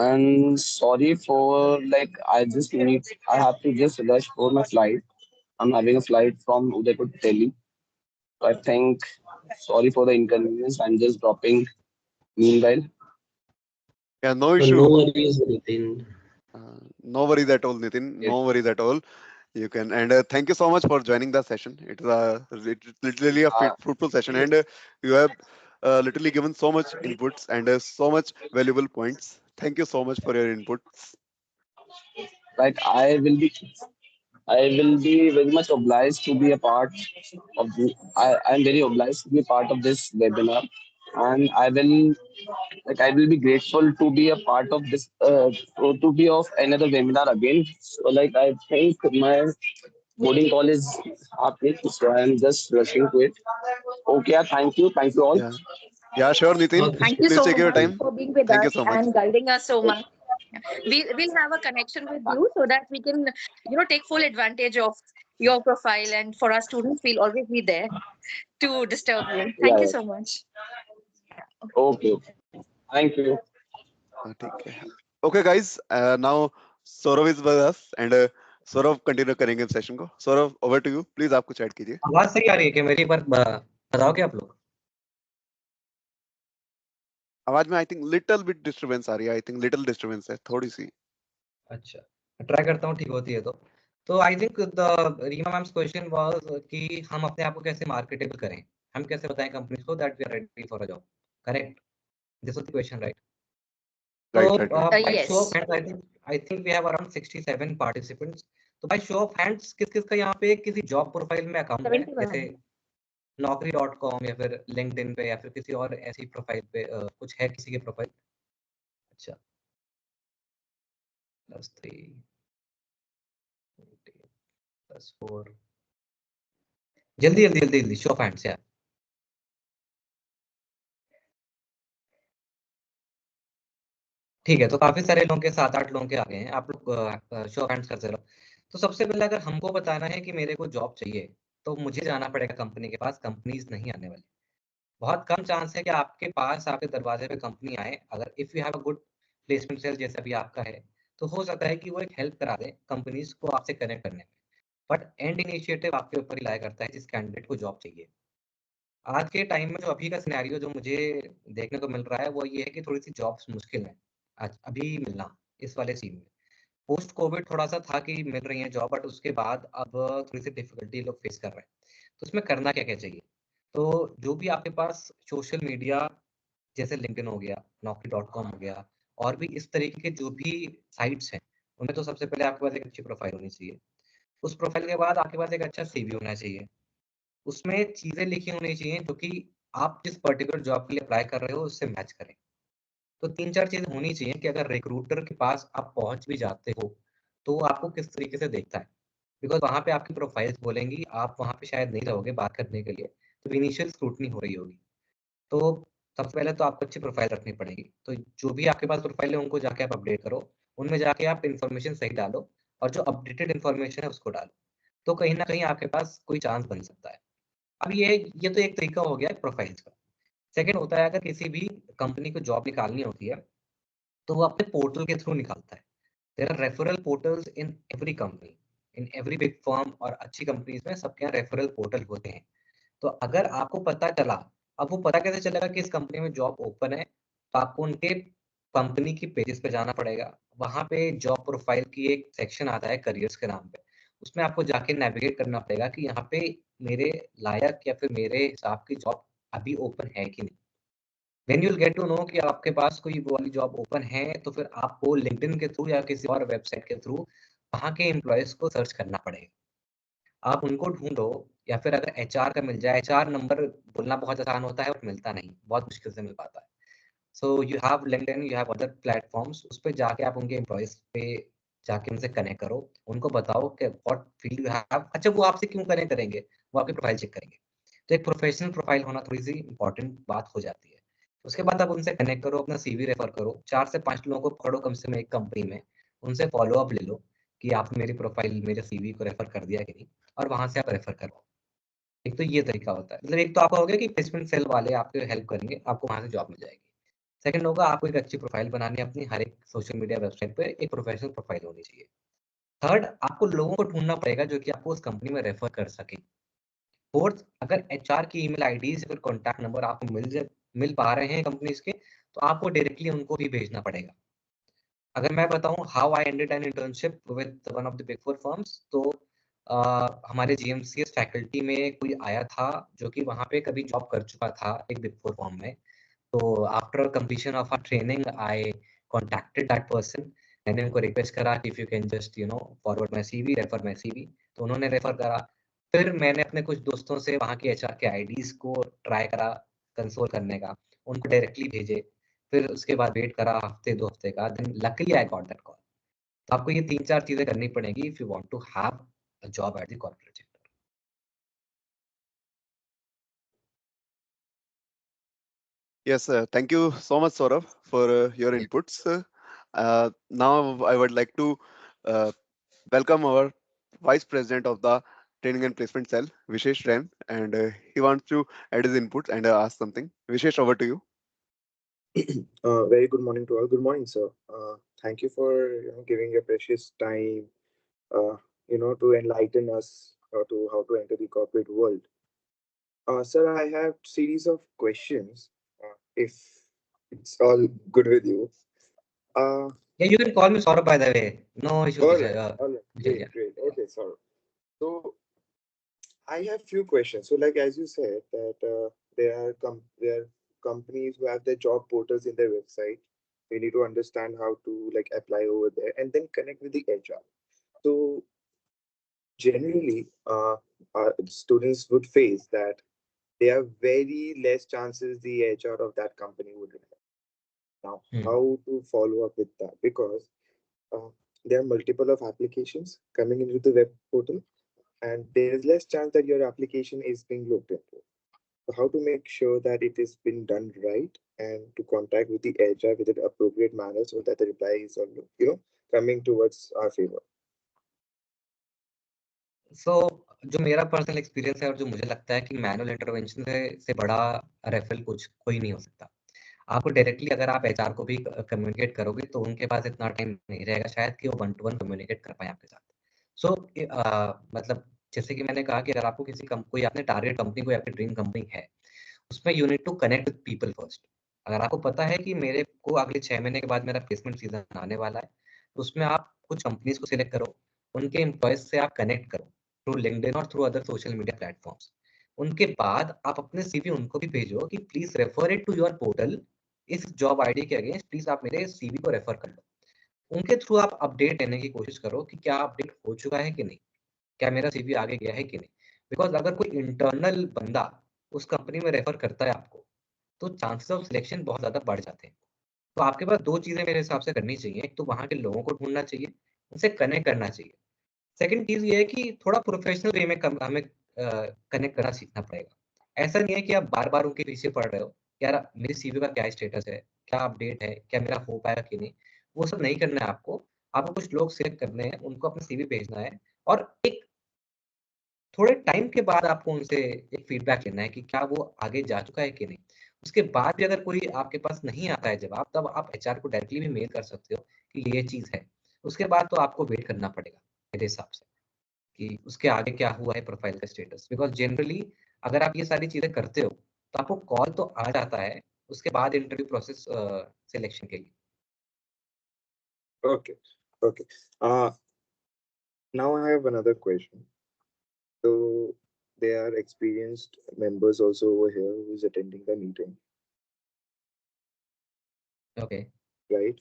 And sorry for like I have to just rush for my flight. I'm having a flight from Udaipur to Delhi. So I think sorry for the inconvenience. I'm just dropping meanwhile. Yeah, no So issue. no worries, Nitin. No worries at all, Nitin. No worries at all. You can, and thank you so much for joining the session. It is literally a fruitful session, and you have literally given so much inputs and so much valuable points. Thank you so much for your inputs. Like I will be very much obliged to be a part of I'm very obliged to be a part of this webinar, and I will be grateful to be a part of this to be of another webinar again. So like I think my boarding call is happening, so I'm just rushing to it. Okay, thank you all. Yeah, yeah, sure, Nitin. Okay. Thank you Please so take your much time. for being with Thank you us so much. and guiding us so much. We'll have a connection with you so that we can, take full advantage of your profile, and for our students, we'll always be there to disturb you. Thank you Yeah. so much. Okay. Thank you. ठीक है. Okay, guys. Now Saurav is with us, and Saurav continue करेंगे session को. Saurav, over to you. Please आप कुछ add कीजिए. आवाज सही आ रही है कि मेरी पर बताओगे आप लोग? आवाज में I think little bit disturbance आ रही है. I think little disturbance है, थोड़ी सी. अच्छा, ट्राई करता हूँ, ठीक होती है तो I think the Reema ma'am's question was कि हम अपने आप को कैसे मार्केटेबल करें, हम कैसे बताएं कंपनीज को that we are ready for a job. Correct, this was the question, right? तो Right. by show of Yes. hands, I think we have around 67 participants. तो by show of hands किस का यहाँ पे किसी जॉब प्रोफाइल में account है, 71. जैसे naukri.com या फिर लिंक्डइन पे या फिर किसी और ऐसी प्रोफाइल पे कुछ है किसी के प्रोफाइल? अच्छा, +3 +4, जल्दी शो ऑफ हैंड्स यार. ठीक है, तो काफी सारे लोगों के 7-8 लोगों के आ गए हैं. आप लोग शो ऑफ हैंड्स करते रहो. तो सबसे पहले अगर हमको बताना है कि मेरे को जॉब चाहिए, तो मुझे जाना पड़ेगा कंपनी के पास. कंपनीज नहीं आने वाली. बहुत कम चांस है कि आपके पास आपके दरवाजे पे कंपनी आए. अगर if you have a good placement cell जैसा भी आपका है, तो हो सकता है कि वो एक हेल्प करा दे कंपनीज को आपसे कनेक्ट करने में. बट एंड इनिशिएटिव आपके ऊपर ही लाया करता है जिस कैंडिडेट को जॉब चाहिए. आज के टाइम में जो अभी का सिनेरियो जो मुझे देखने को मिल रहा है वो ये है कि थोड़ी सी जॉब्स मुश्किल है आज अभी मिलना इस वाले सीन में. पोस्ट कोविड थोड़ा सा था कि मिल रही है जॉब, बट उसके बाद अब थोड़ी सी डिफिकल्टी लोग फेस कर रहे हैं. तो उसमें करना क्या क्या चाहिए? तो जो भी आपके पास सोशल मीडिया जैसे लिंक्डइन हो गया, naukri.com हो गया, और भी इस तरीके के जो भी साइट्स हैं, उनमें तो सबसे पहले आपके पास एक अच्छी प्रोफाइल होनी चाहिए. उस प्रोफाइल के बाद आपके पास एक अच्छा सीवी होना चाहिए. उसमें चीजें लिखी होनी चाहिए जो कि आप जिस पर्टिकुलर जॉब के लिए अप्लाई कर रहे हो उससे मैच करें. तो 3-4 चीजें होनी चाहिए कि अगर रिक्रूटर के पास आप पहुंच भी जाते हो, तो वो आपको किस तरीके से देखता है. बिकॉज़ वहाँ पे आपकी प्रोफाइल्स बोलेंगी, आप वहाँ पे शायद नहीं रहोगे बात करने के लिए, तो इनिशियल स्क्रूटनी हो रही होगी. तो सबसे पहले तो आपको अच्छी प्रोफाइल रखनी पड़ेगी. तो जो भी आपके पास प्रोफाइल है उनको जाके आप अपडेट करो, उनमें जाके आप इन्फॉर्मेशन सही डालो और जो अपडेटेड इन्फॉर्मेशन है उसको डालो. तो कहीं न कहीं आपके पास कोई चांस बन सकता है. अब ये तो एक तरीका हो गया प्रोफाइल्स का। सेकंड होता है, अगर किसी भी कंपनी को जॉब निकालनी होती है तो वो अपने पोर्टल के थ्रू निकालता है। There are referral portals in every company, in every big firm, और अच्छी कंपनीज में सबके यहाँ रेफरल पोर्टल होते हैं। तो अगर आपको पता चला, अब वो पता कैसे चलेगा कि इस कंपनी में जॉब ओपन है, तो आपको उनके कंपनी की पेजेस पे जाना पड़ेगा। वहां पे जॉब प्रोफाइल की एक सेक्शन आता है करियर्स के नाम पे, उसमें आपको जाके नेविगेट करना पड़ेगा कि यहाँ पे मेरे लायक या फिर मेरे हिसाब की जॉब अभी ओपन है कि नहीं। When you'll get to know कि आपके पास कोई वो वाली जॉब ओपन है, तो फिर आपको लिंक्डइन के थ्रू या किसी और वेबसाइट के थ्रू वहाँ के एम्प्लॉयज को सर्च करना पड़ेगा। आप उनको ढूँढो, या फिर अगर एचआर का मिल जाए, एचआर नंबर बोलना बहुत आसान होता है बट मिलता नहीं, बहुत मुश्किल से मिल पाता है। So you have LinkedIn, you have other platforms, उस पे जाके आप उनके एम्प्लॉयज पे जाके उनसे कनेक्ट करो, उनको बताओ कि व्हाट फील्ड यू हैव। अच्छा, वो आपसे क्यों कनेक्ट करेंगे? वो आपकी प्रोफाइल चेक करेंगे। तो एक प्रोफेशनल प्रोफाइल होना थोड़ी-सी इम्पोर्टेंट बात हो जाती है। उसके बाद आप उनसे कनेक्ट करो, अपना सीवी रेफर करो, 4 से 5 लोगों को पकड़ो कम से कम एक कंपनी में, उनसे फॉलो अप ले लो कि आपने मेरी प्रोफाइल, मेरे सीवी को रेफर कर दिया कि नहीं, और वहाँ से आप रेफर करो। एक तो ये तरीका होता है। मतलब एक तो आपका हो गया कि प्लेसमेंट सेल वाले आपकी हेल्प करेंगे, आपको वहाँ से जॉब मिल जाएगी। सेकंड होगा, आपको एक अच्छी प्रोफाइल बनानी है अपनी, हर एक सोशल मीडिया वेबसाइट पे एक प्रोफेशनल प्रोफाइल होनी चाहिए। थर्ड, आपको लोगों को ढूँढना पड़ेगा जो कि आपको उस कंपनी में रेफर कर सकें। फोर्थ, अगर एचआर की ईमेल आईडीज़ या फिर कॉन्टैक्ट नंबर आपको मिल पा रहे हैं कंपनीज़ के, तो आपको डायरेक्टली उनको भी भेजना पड़ेगा। अगर मैं बताऊँ how I ended an internship with one of the big four firms, तो हमारे जीएमसीएस फैकल्टी में कोई आया था जो कि वहाँ पे कभी जॉब कर चुका था एक बिग फोर फर्म में। तो after completion of our training I contacted that person. मैंने उनको रिक्वेस्ट करा कि if you can just forward my CV, refer my CV. तो उन्होंने रेफर करा। फिर मैंने अपने कुछ दोस्तों से वहाँ के एचआर के आईडीज़ को ट्राई करा कंसोल करने का, उनको डायरेक्टली भेजे। फिर उसके बाद वेट करा हफ्ते 2 हफ्ते का, then luckily I got that call. तो आपको ये 3-4 चीज़ें करनी पड़ेंगी if you want to have a job at the corporate sector. Yes, thank you so much, Saurabh, for your inputs. Now, I would like to uh, welcome our Vice President of the Training and Placement Cell, Vishesh Jain, and he wants to add his inputs and ask something. Vishesh, over to you. Very good morning to all. Good morning, sir. Thank you for giving your precious time, uh, to enlighten us to how to enter the corporate world. Sir, I have series of questions. If it's all good with you. Yeah, you can call me Saurabh, by the way. No issue, Vijay. All right, Vijay, great, yeah. great. Okay, sorry. So I have few questions. So, like as you said that there are companies who have their job portals in their website. We need to understand how to like apply over there and then connect with the HR. So generally, students would face that there are very less chances the HR of that company would have. Now, how to follow up with that? Because uh, there are multiple of applications coming into the web portal, and there is less chance that your application is being looked into. So how to make sure that it is been done right and to contact with the HR with the appropriate manner so that the reply is coming towards our favor. सो जो मेरा personal experience है और जो मुझे लगता है कि manual intervention से बड़ा रेफरल कुछ कोई नहीं हो सकता। आपको डायरेक्टली अगर आप एचआर को भी कम्युनिकेट करोगे तो उनके पास इतना टाइम नहीं रहेगा शायद कि वो वन टू वन कम्युनिकेट कर पाए आपके साथ। सो मतलब जैसे कि मैंने कहा कि अगर आपको कोई आपने टारगेट कंपनी, कोई आपकी ड्रीम कंपनी है, उसमें you need to connect with people first. अगर आपको पता है कि मेरे को अगले 6 महीने के बाद मेरा प्लेसमेंट सीज़न आने वाला है, तो उसमें आप कुछ कंपनीज़ को सिलेक्ट करो, उनके एम्प्लॉइज़ से आप कनेक्ट करो, थ्रू लिंक्डइन और through other social media platforms. उनके बाद आप अपने सीवी उनको भी भेजो कि please refer it to your portal, इस जॉब आईडी के अगेंस्ट प्लीज़ आप मेरे सीवी को रेफर कर लो। उनके थ्रू आप अपडेट लेने की कोशिश करो कि क्या अपडेट हो चुका है कि नहीं? क्या मेरा सीवी आगे गया है कि नहीं? बिकॉज़ अगर कोई इंटरनल बंदा उस कंपनी में रेफर करता है आपको, तो चांसेस ऑफ सिलेक्शन बहुत ज़्यादा बढ़ जाते हैं। तो आपके पास 2 चीज़ें मेरे हिसाब से करनी चाहिए। एक तो वहाँ के लोगों को ढूँढना चाहिए, उनसे कनेक्ट करना चाहिए। सेकंड चीज़ ये है कि थोड़ा प्रोफेशनल वे में हमें कनेक्ट करना सीखना पड़ेगा। ऐसा नहीं है कि आप बार-बार उनके पीछे पड़ रहे हो, यार मेरी सीवी का क्या स्टेटस है? क्या अपडेट है? क्या मेरा हो पाया कि नहीं? वो सब नहीं करना है आपको। आपको कुछ लोग सिलेक्ट करने हैं, उनको अपना सीवी भेजना है और एक थोड़े टाइम के बाद आपको उनसे एक फीडबैक लेना है कि क्या वो आगे जा चुका है कि नहीं। उसके बाद भी अगर कोई आपके पास नहीं आता है जवाब, तब आप एचआर को डायरेक्टली भी मेल कर सकते हो कि ये चीज़ है। उसके बाद तो आपको वेट करना पड़ेगा मेरे हिसाब से कि उसके आगे क्या हुआ है प्रोफाइल का स्टेटस। बिकॉज़ जनरली अगर आप ये सारी चीज़ें करते हो, तो आपको कॉल तो आ जाता है, उसके बाद इंटरव्यू प्रोसेस सिलेक्शन के लिए। Okay. Okay. Now I have another question. So there are experienced members also over here who's attending the meeting, okay, right?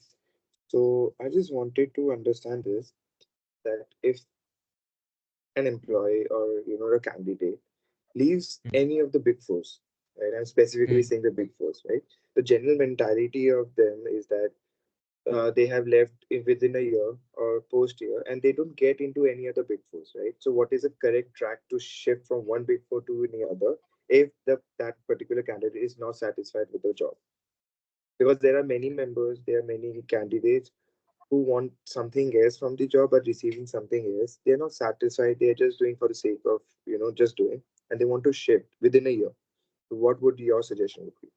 So I just wanted to understand this, that if an employee or a candidate leaves hmm, any of the big fours, right? I'm specifically hmm, saying the big fours, right? The general mentality of them is that they have left within a year or post year and they don't get into any other big fours, right? So what is the correct track to shift from one big four to any other if that particular candidate is not satisfied with the job? Because there are many members, there are many candidates who want something else from the job but receiving something else. They're not satisfied, they're just doing for the sake of just doing, and they want to shift within a year. So what would your suggestion would be?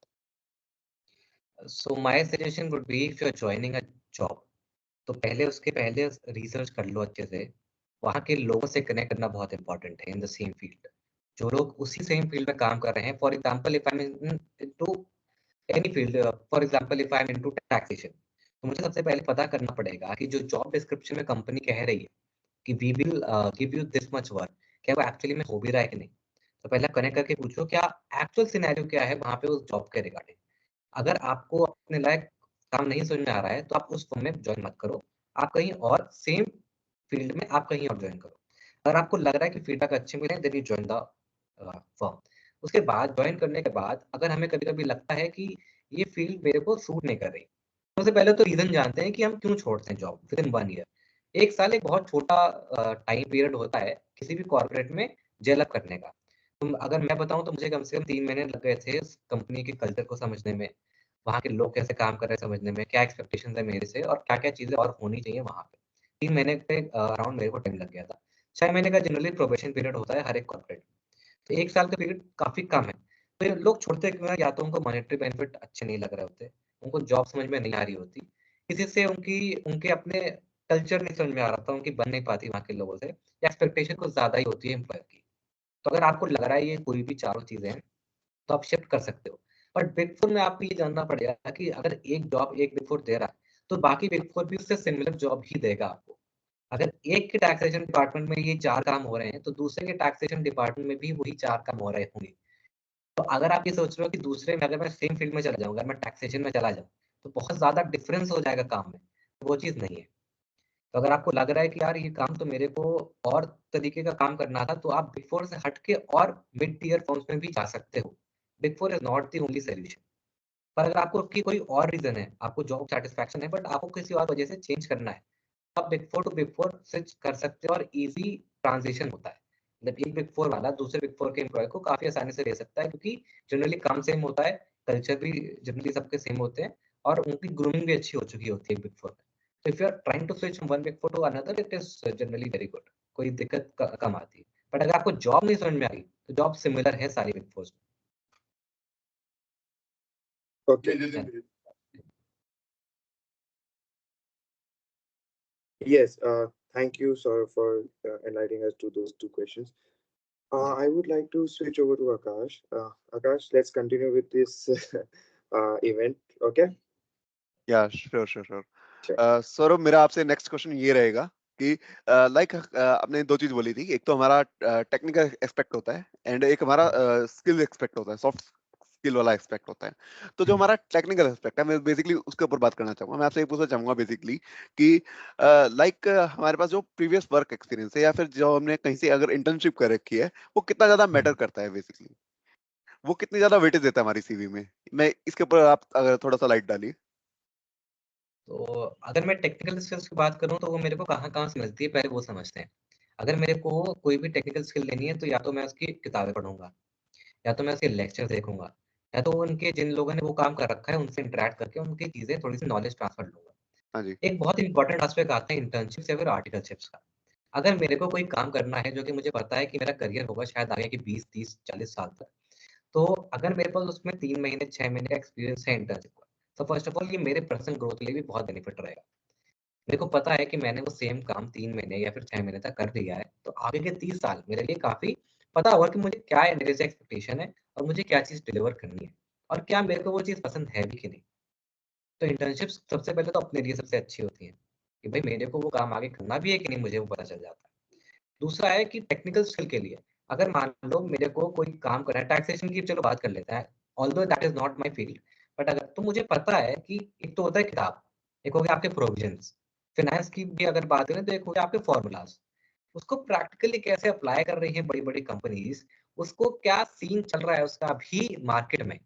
So my suggestion would be if you are joining a job, तो उसके पहले research कर लो अच्छे से। वहाँ के लोगों से कनेक्ट करना बहुत इंपॉर्टेंट है इन द सेम फील्ड। जो लोग उसी सेम फील्ड में काम कर रहे हैं, for example if I am into any field, for example if I am into taxation, तो मुझे सबसे पहले पता करना पड़ेगा कि जो जॉब डिस्क्रिप्शन में कंपनी कह रही है कि we will give you this much work, क्या वो एक्चुअली में हो भी रहा है कि नहीं। तो पहले कनेक्ट करके पूछो क्या एक्चुअल सिनेरियो क्या है वहाँ पे उस जॉब के रिगार्डिंग। अगर आपको अपने लायक काम नहीं समझ में आ रहा है, तो आप उस फर्म में जॉइन मत करो। आप कहीं और सेम फील्ड में आप कहीं और जॉइन करो। अगर आपको लग रहा है कि फीडबैक अच्छे मिले हैं, then you join the firm. उसके बाद जॉइन करने के बाद अगर हमें कभी-कभी लगता है कि ये फील्ड मेरे को सूट नहीं कर रही, सबसे पहले तो रीज़न जानते हैं कि हम क्यों छोड़ते हैं जॉब विदिन 1 ईयर। 1 साल एक बहुत छोटा टाइम पीरियड होता है किसी भी कॉर्पोरेट में जेल अप करने का। अगर मैं बताऊँ तो मुझे कम से कम 3 महीने लग गए थे उस कंपनी के कल्चर को समझने में, वहाँ के लोग कैसे काम कर रहे हैं समझने में, क्या एक्सपेक्टेशंस है मेरे से और क्या-क्या चीज़ें और होनी चाहिए वहाँ पे। 3 महीने के अराउंड मेरे को टाइम लग गया था। 6 महीने का जनरली प्रोबेशन पीरियड होता है हर एक कॉर्पोरेट में। तो 1 साल का पीरियड काफ़ी कम है। तो ये लोग छोड़ते क्यों हैं? या तो उनको मॉनेटरी बेनिफिट अच्छे नहीं लग रहे होते, उनको जॉब समझ में नहीं आ रही होती, किसी से उनके अपने कल्चर नहीं समझ में आ रहा था, उनकी बन नहीं पाती वहाँ के लोगों से, या एक्सपेक्टेशन कुछ ज़्यादा ही होती है एम्प्लॉयर की। तो अगर आपको लग रहा है ये कोई भी चारों चीज़ें हैं, तो आप शिफ्ट कर सकते हो। बट बिग फोर में आपको ये जानना पड़ेगा कि अगर एक जॉब एक बिग फोर दे रहा है, तो बाकी बिग फोर भी उससे सिमिलर जॉब ही देगा आपको। अगर एक के टैक्सेशन डिपार्टमेंट में ये 4 काम हो रहे हैं, तो दूसरे के टैक्सेशन डिपार्टमेंट में भी वही 4 काम हो रहे होंगे। तो अगर आप ये सोच रहे हो कि दूसरे में अगर मैं सेम फील्ड में चला जाऊँ, अगर मैं टैक्सेशन में चला जाऊँ, तो बहुत ज़्यादा डिफरेंस हो जाएगा काम में, तो वो चीज़ नहीं है। तो अगर आपको लग रहा है कि यार ये काम तो मेरे को और तरीके का काम करना था, तो आप बिग फोर से हट के और मिड टियर फर्म्स में भी जा सकते हो। Big four is not the only solution. पर अगर आपको कि कोई और रीज़न है, आपको जॉब सैटिस्फैक्शन है बट आपको किसी और वजह से चेंज करना है, आप big four to big four switch कर सकते हो और ईज़ी ट्रांज़िशन होता है। मतलब एक बिग फोर वाला दूसरे बिग फोर के एम्प्लॉयी को काफ़ी आसानी से ले सकता है, क्योंकि जनरली काम सेम होता है, कल्चर भी जनरली सबके सेम होते हैं और उनकी ग्रूमिंग भी अच्छी हो चुकी होती है बिग फोर में। तो if you are trying to switch from one big four to another, it is generally very good. कोई दिक्कत क कम आती है। बट अगर आपको जॉब नहीं समझ में आ रही, तो जॉब सिमिलर है सारी बिग फोर्स Okay. में। Yes. Thank you, sir, for enlightening us to those two questions. I would like to switch over to Akash. Akash, let's continue with this event. Okay. या sure sure sure. Sure. Saurabh, मेरा आपसे next question ये रहेगा कि like आपने दो चीज बोली थी, एक तो हमारा टेक्निकल एक्सपेक्ट होता है एंड एक हमारा स्किल एक्सपेक्ट होता है, सॉफ्ट स्किल वाला एक्सपेक्ट होता है। तो जो हुँ। हमारा टेक्निकल एक्सपेक्ट है, मैं बेसिकली उसके ऊपर बात करना चाहूंगा। मैं आपसे ये पूछना चाहूंगा बेसिकली कि लाइक हमारे पास जो प्रीवियस वर्क एक्सपीरियंस है या फिर जो हमने कहीं से अगर इंटर्नशिप कर रखी है, वो कितना ज्यादा हुँ। मैटर करता है बेसिकली, वो कितनी ज्यादा वेटेज देता है हमारी सीवी में। मैं इसके ऊपर आप अगर थोड़ा सा लाइट डालिए। तो अगर मैं टेक्निकल स्किल्स की बात करूँ, तो वो मेरे को कहाँ-कहाँ से मिलती है, पहले वो समझते हैं। अगर मेरे को कोई भी टेक्निकल स्किल लेनी है, तो या तो मैं उसकी किताबें पढ़ूँगा, या तो मैं उसके लेक्चर देखूँगा, या तो उनके जिन लोगों ने वो काम कर रखा है, उनसे इंटरैक्ट करके उनकी चीज़ें थोड़ी-सी नॉलेज ट्रांसफर लूँगा। हाँ जी। एक बहुत इंपॉर्टेंट एस्पेक्ट आता है इंटर्नशिप्स या फिर आर्टिकलशिप्स का। अगर मेरे को कोई काम करना है जो कि मुझे पता है कि मेरा करियर होगा शायद आगे के 20, 30, 40 साल तक, तो अगर मेरे पास उसमें 3 महीने, 6 महीने का एक्सपीरियंस है इंटर्नशिप का, तो फर्स्ट ऑफ ऑल ये मेरे पर्सनल ग्रोथ के लिए भी बहुत बेनिफिट रहेगा। मेरे को पता है कि मैंने वो सेम काम 3 महीने या फिर 6 महीने तक कर दिया है, तो आगे के 30 साल मेरे लिए काफ़ी पता होगा कि मुझे क्या मेरे से एक्सपेक्टेशन है और मुझे क्या चीज़ डिलीवर करनी है और क्या मेरे को वो चीज़ पसंद है भी कि नहीं। तो इंटर्नशिप्स सबसे पहले तो अपने लिए सबसे अच्छी होती हैं, कि भाई मेरे को वो काम आगे करना भी है कि नहीं मुझे वो पता चल जाता है। दूसरा है कि टेक्निकल स्किल के लिए, अगर मान लो मेरे को कोई काम करना है, टैक्सेशन की चलो बात कर लेते हैं, although that is not my field, but अगर तो मुझे पता है कि एक तो होता है किताब, एक हो गया आपके प्रोविजंस, फाइनेंस की भी अगर बात करें तो एक हो गया आपके फॉर्मूलाज़। उसको प्रैक्टिकली कैसे अप्लाई कर रही हैं बड़ी-बड़ी कंपनीज़, उसको क्या सीन चल रहा है उसका अभी मार्केट में,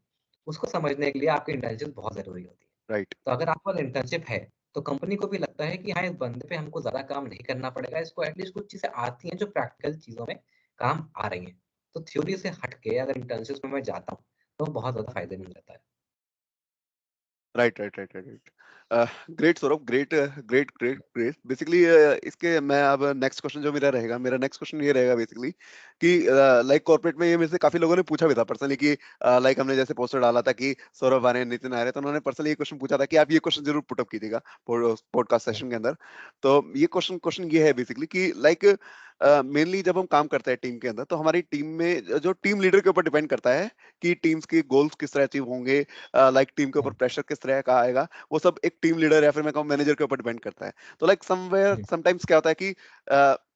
उसको समझने के लिए आपकी इंटेलिजेंस बहुत ज़रूरी होती है। राइट। तो अगर आपका इंटर्नशिप है, तो कंपनी को भी लगता है कि हाँ, इस बंदे पे हमको ज़्यादा काम नहीं करना पड़ेगा, इसको एटलीस्ट कुछ चीज़ें आती हैं जो प्रैक्टिकल चीज़ों में काम आ रही हैं। तो थ्योरी से हट के अगर इंटर्नशिप में मैं जाता हूँ, तो बहुत ज़्यादा फ़ायदेमंद रहता है। Right, right, right, right, right. Great Saurabh, great, great, great, great. Basically इसके मैं अब नेक्स्ट क्वेश्चन जो मेरा रहेगा, मेरा नेक्स्ट क्वेश्चन ये रहेगा बेसिकली कि लाइक कॉर्पोरेट में ये मेरे से काफी लोगों ने पूछा भी था पर्सनली कि लाइक हमने जैसे पोस्टर डाला था कि सौरभ आ रहे हैं, नितिन आ रहे हैं, तो उन्होंने पर्सनली ये क्वेश्चन पूछा था कि आप ये क्वेश्चन जरूर पुटअप कीजिएगा पॉडकास्ट हुँ, सेशन के अंदर। तो ये क्वेश्चन ये है बेसिकली कि लाइक मेनली जब हम काम करते हैं टीम के अंदर, तो हमारी टीम में जो टीम लीडर के ऊपर डिपेंड करता है कि टीम्स के गोल्स किस तरह अचीव होंगे, लाइक टीम के ऊपर हुँ, प्रेशर किस तरह का आएगा, वो सब एक टीम लीडर या फिर मैं कहूँ मैनेजर के ऊपर डिपेंड करता है। तो लाइक समवेयर हुँ। समटाइम्स क्या होता है कि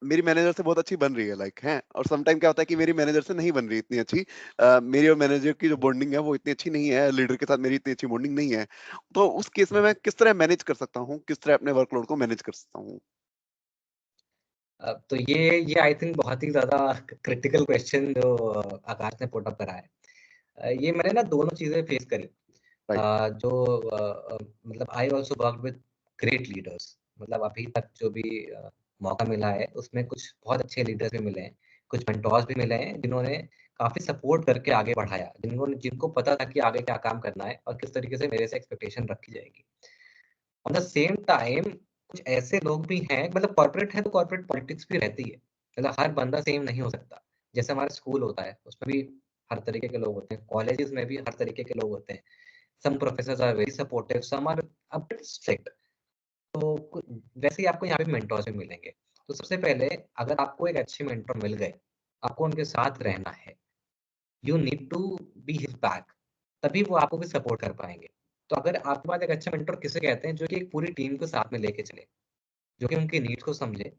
मेरी मैनेजर से बहुत अच्छी बन रही है लाइक है, और समटाइम क्या होता है कि मेरी मैनेजर से नहीं बन रही इतनी अच्छी। मेरी और मैनेजर की जो बॉन्डिंग है वो इतनी अच्छी नहीं है, लीडर के साथ मेरी इतनी अच्छी बॉन्डिंग नहीं है। तो उस केस में मैं किस तरह मैनेज कर सकता हूँ, किस तरह अपने वर्कलोड को मैनेज कर सकता हूँ? तो ये आई थिंक बहुत ही ज़्यादा क्रिटिकल क्वेश्चन जो आकाश ने पुट अप करा है। ये मैंने ना दोनों चीज़ें फेस करी। राइट। जो मतलब I also worked with great leaders, मतलब अभी तक जो भी मौका मिला है उसमें कुछ बहुत अच्छे लीडर्स भी मिले हैं, कुछ मेंटोर्स भी मिले हैं जिन्होंने काफ़ी सपोर्ट करके आगे बढ़ाया, जिनको पता था कि आगे क्या काम करना है और किस तरीके से मेरे से एक्सपेक्टेशन रखी जाएगी। ऑन द सेम टाइम कुछ ऐसे लोग भी हैं, मतलब कॉर्पोरेट है तो कॉर्पोरेट पॉलिटिक्स भी रहती है, मतलब हर बंदा सेम नहीं हो सकता। जैसे हमारा स्कूल होता है, उसमें भी हर तरीके के लोग होते हैं, कॉलेजेस में भी हर तरीके के लोग होते हैं। Some professors are very supportive, some are a bit strict. तो कु वैसे ही आपको यहाँ पे मेंटोर्स भी मिलेंगे। तो सबसे पहले अगर आपको एक अच्छे मेंटर मिल गए, आपको उनके साथ रहना है, you need to be his back, तभी वो आपको भी सपोर्ट कर पाएँगे। तो अगर आपके पास एक अच्छा मेंटर किसे कहते हैं, जो कि एक पूरी टीम को साथ में लेके चले, जो कि उनकी नीड्स को समझे,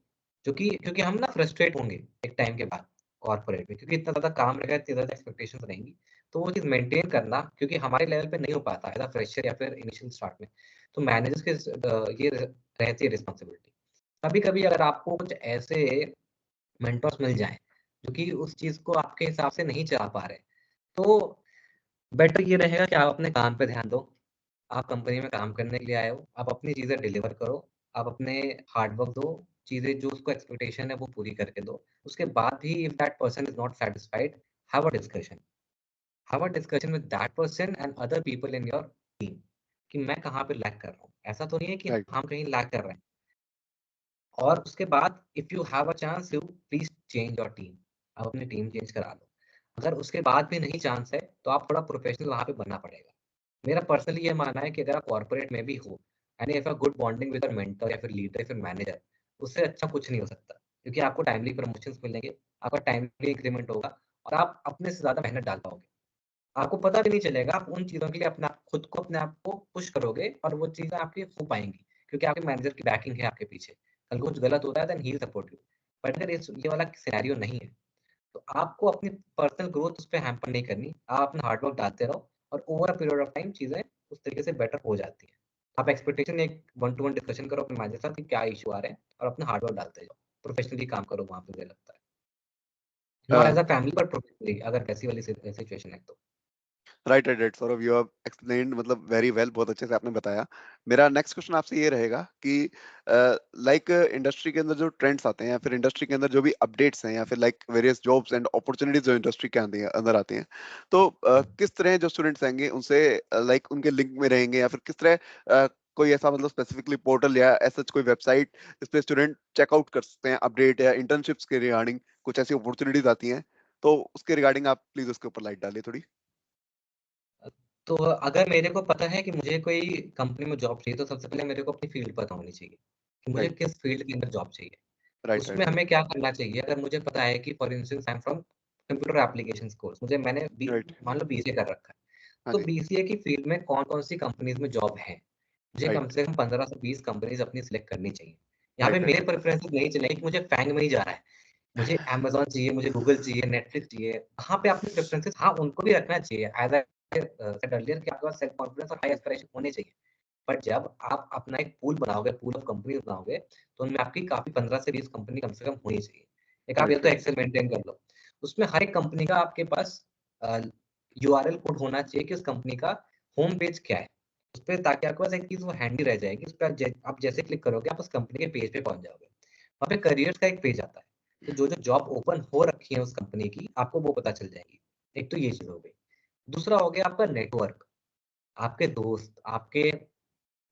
जो कि क्योंकि हम ना फ्रस्ट्रेट होंगे एक टाइम के बाद कॉर्पोरेट में, क्योंकि इतना ज़्यादा काम रहेगा, इतनी ज़्यादा एक्सपेक्टेशंस रहेंगी। तो वो चीज़ मेंटेन करना क्योंकि हमारे लेवल पे नहीं हो पाता एज़ अ फ्रेशर या फिर इनिशियल स्टार्ट में, तो मैनेजर्स के ये रहती है रिस्पॉन्सिबिलिटी। कभी-कभी अगर आपको कुछ ऐसे मेंटर्स मिल जाएँ, जो कि उस चीज़ को आपके हिसाब से नहीं चला पा रहे, तो बेटर ये रहेगा कि आप अपने काम पे ध्यान दो। आप कंपनी में काम करने के लिए आए हो, आप अपनी चीज़ें डिलीवर करो, आप अपने हार्ड वर्क दो, चीज़ें जो उसको एक्सपेक्टेशन है वो पूरी करके दो। उसके बाद भी if that person is not satisfied, have a discussion. Have a discussion with that person and other people in your team कि मैं कहाँ पे लैग कर रहा हूँ। ऐसा तो नहीं है कि राइट। हम कहीं लैग कर रहे हैं। और उसके बाद if you have a chance you please change your team. आप अपनी टीम चेंज करा लो। अगर उसके बाद भी नहीं चांस है, तो आप थोड़ा प्रोफेशनल वहाँ पे बनना पड़ेगा। मेरा पर्सनली ये मानना है कि अगर आप कॉर्पोरेट में भी हो and you have a good bonding with your mentor या फिर लीडर या फिर मैनेजर, उससे अच्छा कुछ नहीं हो सकता। क्योंकि आपको टाइमली प्रमोशंस मिलेंगे, आपका टाइमली इंक्रीमेंट होगा और आप अपने से ज़्यादा मेहनत डाल पाओगे। आपको पता भी नहीं चलेगा, आप उन चीज़ों के लिए अपने आप को पुश करोगे और वो चीज़ें आपकी हो पाएँगी, क्योंकि आपके मैनेजर की बैकिंग है आपके पीछे। कल को कुछ गलत होता है then he will support you. But अगर ये वाला सिनेरियो नहीं है, तो आपको अपनी पर्सनल ग्रोथ उस पे हैम्पर नहीं करनी। आप अपना हार्ड वर्क डालते रहो और over a period of time चीज़ें उस तरीके से बेटर हो जाती हैं। आप एक्सपेक्टेशन एक वन टू वन डिस्कशन करो अपने मैनेजर के साथ कि क्या इश्यू आ रहे हैं और अपना हार्ड वर्क डालते जाओ। प्रोफेशनली काम करो वहाँ पे, मुझे लगता है। Not as a family but professionally, अगर वैसी वाली सिचुएशन है तो। Right, right, right Saurabh, you have explained मतलब वेरी वेल, बहुत अच्छे से आपने बताया। मेरा नेक्स्ट क्वेश्चन आपसे ये रहेगा कि लाइक इंडस्ट्री के अंदर जो ट्रेंड्स आते हैं या फिर इंडस्ट्री के अंदर जो भी अपडेट्स हैं या फिर like various jobs and opportunities जो इंडस्ट्री के अंदर आती हैं, तो हुँ, किस तरह जो स्टूडेंट्स आएंगे उनसे लाइक उनके लिंक में रहेंगे या फिर किस तरह कोई ऐसा मतलब स्पेसिफिकली पोर्टल या ऐसा कोई वेबसाइट जिस पे स्टूडेंट चेकआउट कर सकते हैं अपडेट या इंटर्नशिप्स के रिगार्डिंग कुछ ऐसी अपॉर्चुनिटीज आती हैं, तो उसके रिगार्डिंग आप प्लीज उसके ऊपर लाइट डालिए थोड़ी। तो अगर मेरे को पता है कि मुझे कोई कंपनी में जॉब चाहिए, तो सबसे पहले मेरे को अपनी फील्ड पता होनी चाहिए कि मुझे राइट किस फील्ड के अंदर जॉब चाहिए। राइट उसमें राइट हमें क्या करना चाहिए, अगर मुझे पता है कि for instance I am from computer application course, मैंने राइट। मान लो बीसीए कर रखा है, हाँ तो जी। बीसीए की फील्ड में कौन कौन सी कंपनीज में जॉब है, मुझे कम राइट से कम 15 से 20 कंपनीज अपनी सिलेक्ट करनी चाहिए। यहाँ पे राइट राइट मेरे प्रेफरेंसेस नहीं चलेंगे कि मुझे फैंग में ही जा रहा है, मुझे अमेज़न चाहिए, मुझे गूगल चाहिए, नेटफ्लिक्स चाहिए। वहाँ पे अपने प्रेफरेंसेस, हाँ, उनको भी रखना चाहिए। एज़ आई सेड अर्लियर कि आपके पास सेल्फ कॉन्फिडेंस और हाई एस्पिरेशन होने चाहिए। बट जब आप अपना एक पूल बनाओगे, पूल ऑफ कंपनीज बनाओगे, तो उनमें आपकी काफ़ी 15 से 20 कंपनी कम से कम होनी चाहिए। एक आप या राइट तो राइट एक्सेल मेंटेन कर लो, उसमें हर एक कंपनी का आपके पास अ, यूआरएल कोड होना चाहिए कि उस कंपनी का होम पेज क्या है। उसपे ताकि आपके पास एक चीज़ वो हैंडी रह जाएगी, उसपे आप जैसे क्लिक करोगे, आप उस कंपनी के पेज पे पहुँच जाओगे। वहाँ पे करियर्स का एक पेज आता है। तो जो-जो जॉब ओपन हो रखी है उस कंपनी की, आपको वो पता चल जाएगी। एक तो ये चीज़ हो गई। दूसरा हो गया आपका नेटवर्क, आपके दोस्त, आपके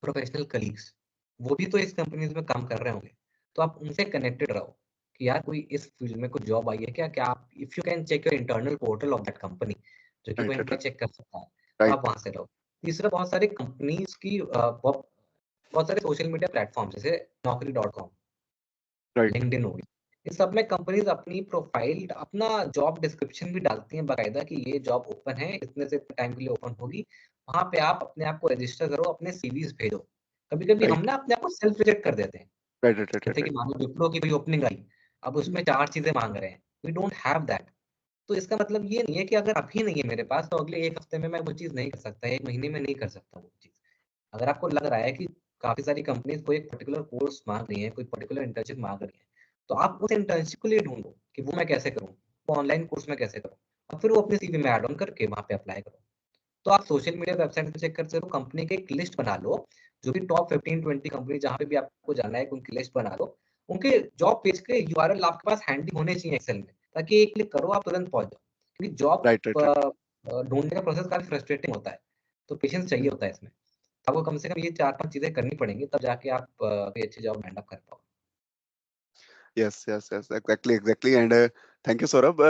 प्रोफेशनल कलीग्स, वो भी तो इस कंपनीज़ में काम कर रहे होंगे। तो आप उनसे कनेक्टेड रहो कि यार कोई इस फील्ड में कुछ जॉब आई है क्या? क्या आप if you can check your internal portal of that company, जो कि कोई राइट एम्प्लॉयी चेक कर सकता है, तो राइट आप वहाँ से रहो। तीसरा, बहुत सारी कंपनीज़ की बहुत सारे सोशल मीडिया प्लेटफ़ॉर्म जैसे naukri.com, राइट लिंक्डइन हो गई। इन सब में कंपनीज़ अपनी प्रोफाइल, अपना जॉब डिस्क्रिप्शन भी डालती हैं बाकायदा कि ये जॉब ओपन है, इतने से इतने टाइम के लिए ओपन होगी। वहाँ पे आप अपने आप को रजिस्टर करो, अपने सीवीज़ भेजो। कभी-कभी हम राइट ना अपने आप को सेल्फ रिजेक्ट कर देते हैं। राइट राइट राइट जैसे कि राइट मान लो विप्रो की कोई ओपनिंग आई, अब उसमें 4 चीज़ें माँग रहे हैं। We don't have that. तो इसका मतलब ये नहीं है कि अगर अभी नहीं है मेरे पास, तो अगले 1 हफ्ते में मैं वो चीज़ नहीं कर सकता, 1 महीने में नहीं कर सकता वो चीज़। अगर आपको लग रहा है कि काफ़ी सारी कंपनीज़ कोई एक पर्टिकुलर कोर्स माँग रही है, कोई पर्टिकुलर इंटर्नशिप माँग रही है, तो आप उस इंटर्नशिप के लिए ढूँढो कि वो मैं कैसे करूँ? वो ऑनलाइन कोर्स मैं कैसे करूँ? और फिर वो अपने सीवी में ऐड ऑन करके वहाँ पे अप्लाई करो। तो आप सोशल मीडिया वेबसाइट पे चेक करते रहो, कंपनी की एक लिस्ट बना लो, जो भी टॉप 15-20 कंपनी जहाँ पे भी आपको जाना है, उनकी लिस्ट बना लो। उनके जॉब पेज के यूआरएल आपके पास हैंडी होने चाहिए एक्सेल में, ताकि एक क्लिक करो आप तुरंत पहुँच जाओ। क्योंकि जॉब राइट राइट राइट। ढूँढने का प्रोसेस काफ़ी फ्रस्ट्रेटिंग होता है, तो पेशेंस चाहिए होता है इसमें। आपको कम से कम ये 4-5 चीज़ें करनी पड़ेंगी, तब जाके आप कोई अच्छी जॉब लैंड अप कर पाओगे। Yes yes yes, exactly exactly. And thank you Saurabh.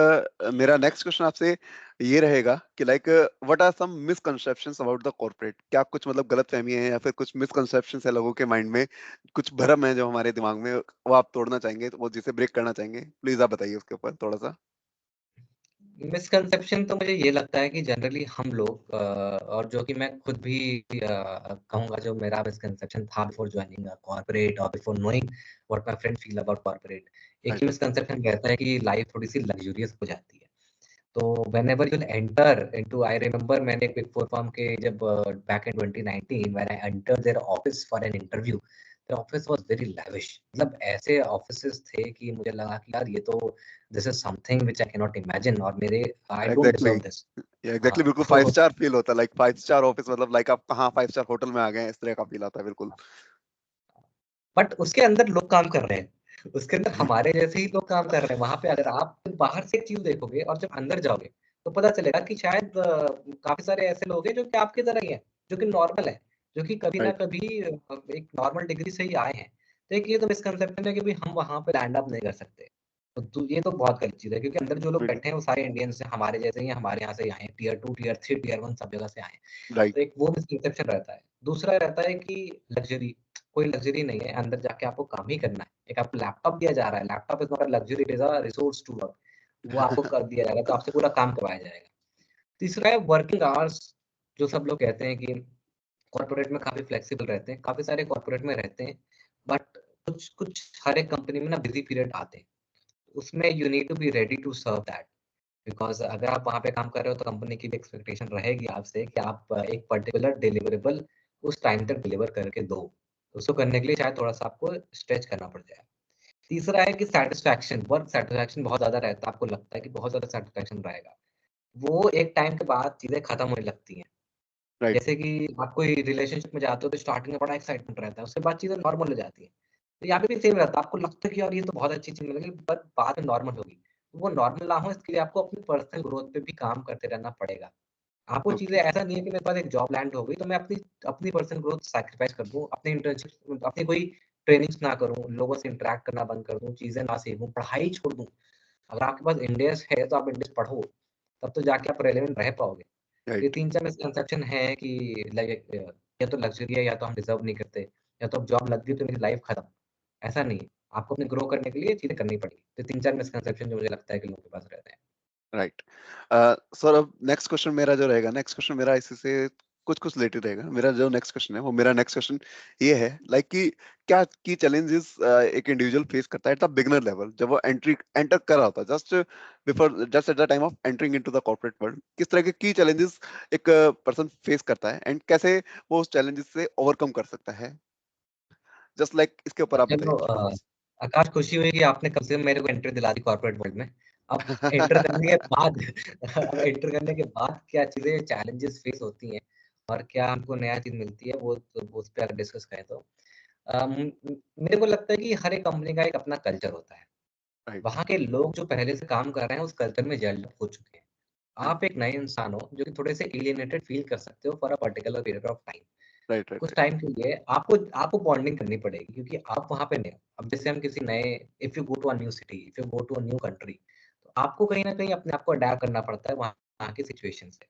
मेरा नेक्स्ट क्वेश्चन आपसे ये रहेगा कि like what are some misconceptions about the corporate? क्या कुछ मतलब गलत फहमी है या फिर कुछ मिसकंसेप्शंस है लोगों के माइंड में, कुछ भ्रम है जो हमारे दिमाग में, वो आप तोड़ना चाहेंगे, तो वो जिसे ब्रेक करना चाहेंगे, प्लीज आप बताइए उसके ऊपर थोड़ा सा। मिसकंसेप्शन तो मुझे ये लगता है कि जनरली हम लोग और जो कि मैं खुद भी कहूँगा, जो मेरा मिसकंसेप्शन था बिफोर जॉइनिंग कॉर्पोरेट और before knowing what my friend feel about corporate, एक ही राइट मिसकंसेप्शन रहता है कि लाइफ थोड़ी-सी लग्ज़रियस हो जाती है। तो whenever you enter into, I remember मैंने एक बिग फोर फर्म के जब back in 2019 when I entered their office for an interview, the office was very lavish. मतलब ऐसे ऑफिसेस थे कि मुझे लगा कि यार ये तो this is something which I can not imagine, और मेरे I don't exactly. Deserve this. हाँ, एग्जैक्टली बिल्कुल फाइव तो स्टार फील होता है, लाइक फाइव स्टार ऑफिस, मतलब लाइक आप कहाँ फाइव स्टार होटल में आ गए हैं, इस तरह का फील आता है बिल्कुल। बट उसके अंदर लोग काम कर रहे हैं। उसके अंदर हमारे जैसे ही लोग काम कर रहे हैं। वहाँ पे अगर आप बाहर से एक चीज़ देखोगे और जब अंदर जाओगे, तो पता चलेगा कि शायद काफ़ी सारे ऐसे लोग हैं जो कि आपकी तरह ही हैं, जो कि नॉर्मल है, जो कि कभी ना राइट कभी एक नॉर्मल डिग्री से ही आए हैं। तो एक ये तो मिसकंसेप्शन है कि भई हम वहाँ पे लैंड अप नहीं कर सकते। तो ये तो बहुत गलत चीज़ है, क्योंकि अंदर जो लोग बैठे हैं वो सारे इंडियंस हैं, हमारे जैसे ही हैं, हमारे यहाँ से ही आए हैं, टियर 2, टियर 3, टियर 1 सब जगह से आए हैं। राइट तो एक वो मिसकंसेप्शन रहता है। दूसरा रहता है कि लग्ज़री, कोई लग्ज़री नहीं है, अंदर जाके आपको काम ही करना है। एक आपको लैपटॉप दिया जा रहा है, laptop is not a luxury, it is a resource to work. वो आपको कर दिया जाएगा, तो आपसे पूरा काम करवाया जाएगा। तीसरा है वर्किंग आवर्स, जो सब लोग कहते हैं कि कॉर्पोरेट में काफ़ी फ्लेक्सिबल रहते हैं, काफ़ी सारे कॉर्पोरेट में रहते हैं, बट कुछ कुछ हर एक कंपनी में ना बिज़ी पीरियड आते हैं। उसमें you need to be ready to serve that. Because अगर आप वहाँ पे काम कर रहे हो, तो कंपनी की भी एक्सपेक्टेशन रहेगी आपसे कि आप एक पर्टिकुलर डिलिवरेबल उस टाइम तक डिलीवर करके दो। उसको करने के लिए शायद थोड़ा-सा आपको स्ट्रेच करना पड़ जाए। तीसरा है कि सैटिस्फैक्शन, वर्क सैटिस्फैक्शन बहुत ज़्यादा रहता है, आपको लगता है कि बहुत ज़्यादा सैटिस्फैक्शन रहेगा। वो एक टाइम के बाद चीज़ें खत्म होने लगती हैं। राइट जैसे कि आप कोई रिलेशनशिप में जाते हो, तो स्टार्टिंग में बड़ा एक्साइटमेंट रहता है, उसके बाद चीज़ें नॉर्मल हो जाती हैं। तो यहाँ पे भी सेम रहता है, आपको लगता है कि यार ये तो बहुत अच्छी चीज़ मिल गई, बट बाद में नॉर्मल होगी। वो नॉर्मल ना हो, इसके लिए आपको अपनी पर्सनल ग्रोथ पे भी काम करते रहना पड़ेगा। आपको चीजें Okay. ऐसा नहीं है कि मेरे पास एक जॉब लैंड हो गई तो मैं अपनी अपनी पर्सनल ग्रोथ सैक्रिफाइस कर दूं, अपनी इंटर्नशिप, अपनी कोई ट्रेनिंग्स ना करूं, लोगों से इंटरेक्ट करना बंद कर दूं, चीजें ना सीखूं, पढ़ाई छोड़ दूं। अगर आपके पास इंडेक्स है तो आप इंडेक्स पढ़ो, तब तो जाके आप रेलेवेंट रह पाओगे। ये Right. 3-4 मिसकंसेप्शन है कि लाइक या तो लग्ज़री है या तो हम डिज़र्व नहीं करते, या तो अब जॉब लग गई तो मेरी लाइफ़ खत्म। ऐसा नहीं है। आपको अपने ग्रो करने के लिए चीज़ें करनी पड़ेगी। तो 3-4 मिसकंसेप्शन जो मुझे लगता है कि लोगों के पास रहते हैं। राइट। सर अब नेक्स्ट क्वेश्चन मेरा जो रहेगा, नेक्स्ट क्वेश्चन मेरा इसी से कुछ कुछ रिलेटेड रहेगा। मेरा जो नेक्स्ट क्वेश्चन है वो मेरा नेक्स्ट क्वेश्चन ये है लाइक कि क्या की चैलेंजेस एक इंडिविजुअल फेस करता है एट द बिगिनर लेवल, जब वो एंटर कर रहा होता है, just at the time of entering into the corporate world, किस तरह के की चैलेंजेस एक पर्सन फेस करता है एंड कैसे वो उस चैलेंजेस से ओवरकम कर सकता है, जस्ट लाइक इसके ऊपर आप बताइए चलो कुछ पॉइंट्स। आकाश, खुशी हुई कि आपने कम से कम मेरे को एंट्री दिला दी कॉर्पोरेट वर्ल्ड में। अब एंटर करने के बाद अब एंटर करने के बाद क्या चीज़ें चैलेंजेस फेस होती हैं और क्या हमको नया चीज़ मिलती है, वो तो उस पे अगर डिस्कस करें तो मेरे को लगता है कि हर एक कंपनी का एक अपना कल्चर होता है। राइट। वहाँ के लोग जो पहले से काम कर रहे हैं उस कल्चर में जेल्ड अप हो चुके हैं। राइट। आप एक नए इंसान हो जो कि थोड़े से एलियनेटेड फील कर सकते हो for a particular period of time. Right. Right. कुछ टाइम के लिए आपको आपको बॉन्डिंग करनी पड़ेगी क्योंकि आप वहाँ पे नए हो। अब जैसे हम किसी नए, if you go to a new city, if you go to a new country, तो आपको कहीं न कहीं अपने आप को अडैप्ट करना पड़ता है वहाँ की सिचुएशन से।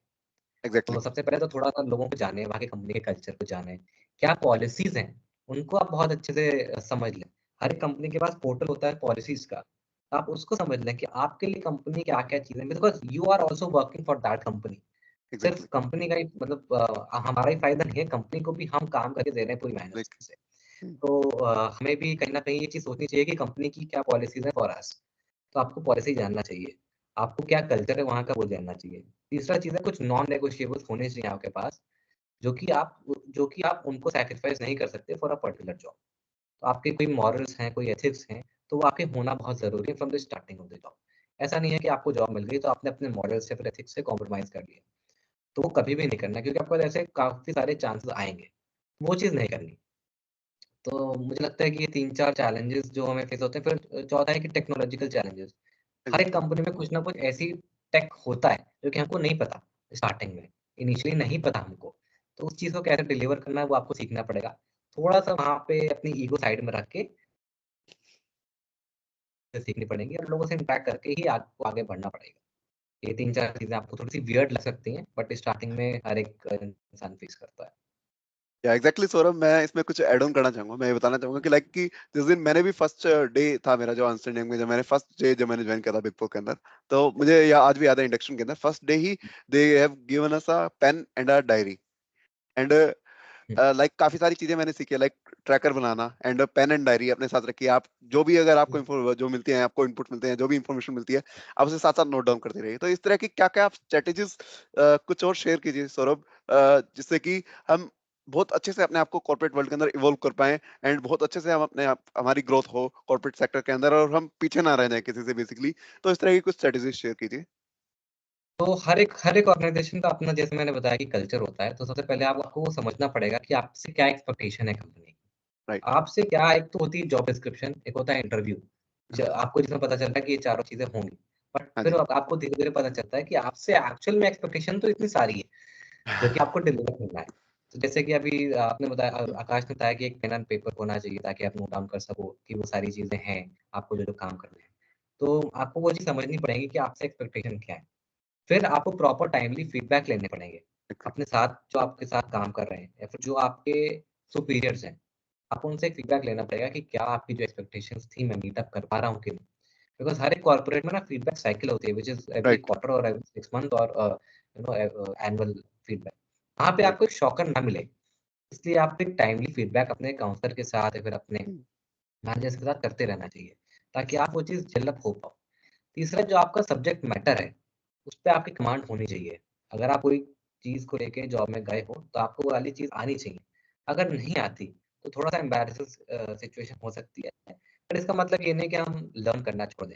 एग्जैक्टली। तो सबसे पहले तो थोड़ा-सा लोगों को जानें, वहाँ के कंपनी के कल्चर को जानें। क्या पॉलिसीज़ हैं, उनको आप बहुत अच्छे से समझ लें। हर एक कंपनी के पास पोर्टल होता है पॉलिसीज़ का। आप उसको समझ लें कि आपके लिए कंपनी क्या-क्या चीज़ें, because you are also working for that company. सिर्फ एग्जैक्टली। कंपनी का ही मतलब हमारा ही फ़ायदा नहीं है, कंपनी को भी हम काम करके दे रहे हैं पूरी मेहनत लाइक। से। तो हमें भी कहीं न कहीं ये चीज़ सोचनी चाहिए कि कंपनी की क्या पॉलिसीज़ हैं फॉर अस। तो आपको पॉलिसी जानना चाहिए। आपको क्या कल्चर है वहाँ का वो जानना चाहिए। तीसरा चीज़ है कुछ नॉन नेगोशिएबल्स होने चाहिए आपके पास, जो कि आप उनको सैक्रिफाइस नहीं कर सकते फॉर अ पर्टिकुलर जॉब। तो आपके कोई मॉरल्स हैं, कोई एथिक्स हैं, तो वो आपके होना बहुत ज़रूरी है from the starting of the job. ऐसा नहीं है कि आपको जॉब मिल गई तो आपने अपने मॉरल्स या फिर एथिक्स से कॉम्प्रोमाइज़ कर लिया। तो वो कभी भी नहीं करना क्योंकि आपको ऐसे काफ़ी सारे चांसेस आएँगे। वो चीज़ नहीं करनी। तो मुझे लगता है कि ये 3-4 चैलेंजेस जो हमें फेस होते हैं, फिर चौथा है कि टेक्नोलॉजिकल चैलेंजेस। हर एक एग्जैक्टली। कंपनी में कुछ ना कुछ ऐसी टेक होता है, जो कि हमको नहीं पता स्टार्टिंग में, इनिशियली नहीं पता हमको। तो उस चीज़ को कैसे डिलीवर करना है वो आपको सीखना पड़ेगा। थोड़ा-सा वहाँ पे अपनी ईगो साइड में रख के सीखनी पड़ेंगी और लोगों से इंटरैक्ट करके ही आपको आगे बढ़ना पड़ेगा। ये 3-4 चीज़ें आपको थोड़ी-सी वियर्ड लग सकती हैं, बट स्टार्टिंग में हर एक इंसान फेस करता है। या एग्जैक्टली सौरभ, मैं इसमें कुछ ऐड ऑन करना चाहूंगा। मैं ये बताना चाहूंगा कि लाइक कि जिस दिन मैंने भी फर्स्ट डे था मेरा जो अंडरस्टैंडिंग में, जब मैंने ज्वाइन किया था बिग फोर के अंदर, तो मुझे या आज भी याद है इंडक्शन के अंदर फर्स्ट डे ही they have given us a pen and a diary and hmm, like काफी सारी चीजें मैंने सीखी, लाइक ट्रैकर बनाना एंड पेन एंड डायरी अपने साथ रखिए। आप जो भी अगर आपको हुँ। जो मिलती है, आपको इनपुट मिलते हैं, जो भी इंफॉर्मेशन मिलती है, आप उसे साथ साथ नोट डाउन करते रहिए। तो इस तरह की क्या क्या आप स्ट्रेटेजीज कुछ और शेयर कीजिए सौरभ, जिससे कि हम बहुत अच्छे से अपने आप को कॉर्पोरेट वर्ल्ड के अंदर इवॉल्व कर पाए एंड बहुत अच्छे से हम अपने आप हमारी ग्रोथ हो कॉर्पोरेट सेक्टर के अंदर और हम पीछे ना रह जाए किसी से बेसिकली। तो इस तरह की कुछ स्ट्रेटेजीज शेयर कीजिए। तो हर एक ऑर्गनाइज़ेशन का अपना, जैसे मैंने बताया कि कल्चर होता है, तो सबसे पहले आपको वो समझना पड़ेगा कि आपसे क्या एक्सपेक्टेशन है कंपनी की। राइट। आपसे क्या, एक तो होती है जॉब डिस्क्रिप्शन, एक होता है इंटरव्यू। आपको जिसमें पता चलता है कि ये चारों चीज़ें होंगी। बट हाँ फिर जी। आपको धीरे-धीरे पता चलता है कि आपसे एक्चुअल में एक्सपेक्टेशन तो इतनी सारी है, जो कि आपको डिलीवर करना है। तो जैसे कि अभी आपने बताया, आकाश ने बताया कि एक पेन एंड पेपर होना चाहिए ताकि आप नोट डाउन कर सको कि वो सारी चीज़ें हैं, आपको जो-जो काम करने हैं। तो आपको वो चीज़ समझनी पड़ेगी कि आपसे एक्सपेक्टेशन क्या है। फिर आपको प्रॉपर टाइमली फीडबैक लेने पड़ेंगे। अपने साथ जो आपके साथ काम कर रहे हैं या फिर जो आपके सुपीरियर्स हैं, आपको उनसे फीडबैक लेना पड़ेगा कि क्या आपकी जो एक्सपेक्टेशंस थी मैं मीट अप कर पा रहा हूँ कि नहीं। बिकॉज़ हर एक कॉर्पोरेट में ना फीडबैक साइकिल होती है which is every right. Quarter और एवरी 6 मंथ और एनुअल फीडबैक। वहाँ पे राइट। आपको एक शॉकर ना मिले, इसलिए आप एक टाइमली फीडबैक अपने काउंसलर के साथ या फिर अपने मैनेजर्स के साथ करते रहना चाहिए, ताकि आप वो चीज़ डेवलप हो पाओ। तीसरा, जो आपका सब्जेक्ट मैटर है, उस पे आपकी कमांड होनी चाहिए। अगर आप कोई चीज़ को लेके जॉब में गए हो, तो आपको वो वाली चीज़ आनी चाहिए। अगर नहीं आती, तो थोड़ा-सा एम्बैरेसिंग सिचुएशन हो सकती है। पर इसका मतलब ये नहीं कि हम लर्न करना छोड़ दें।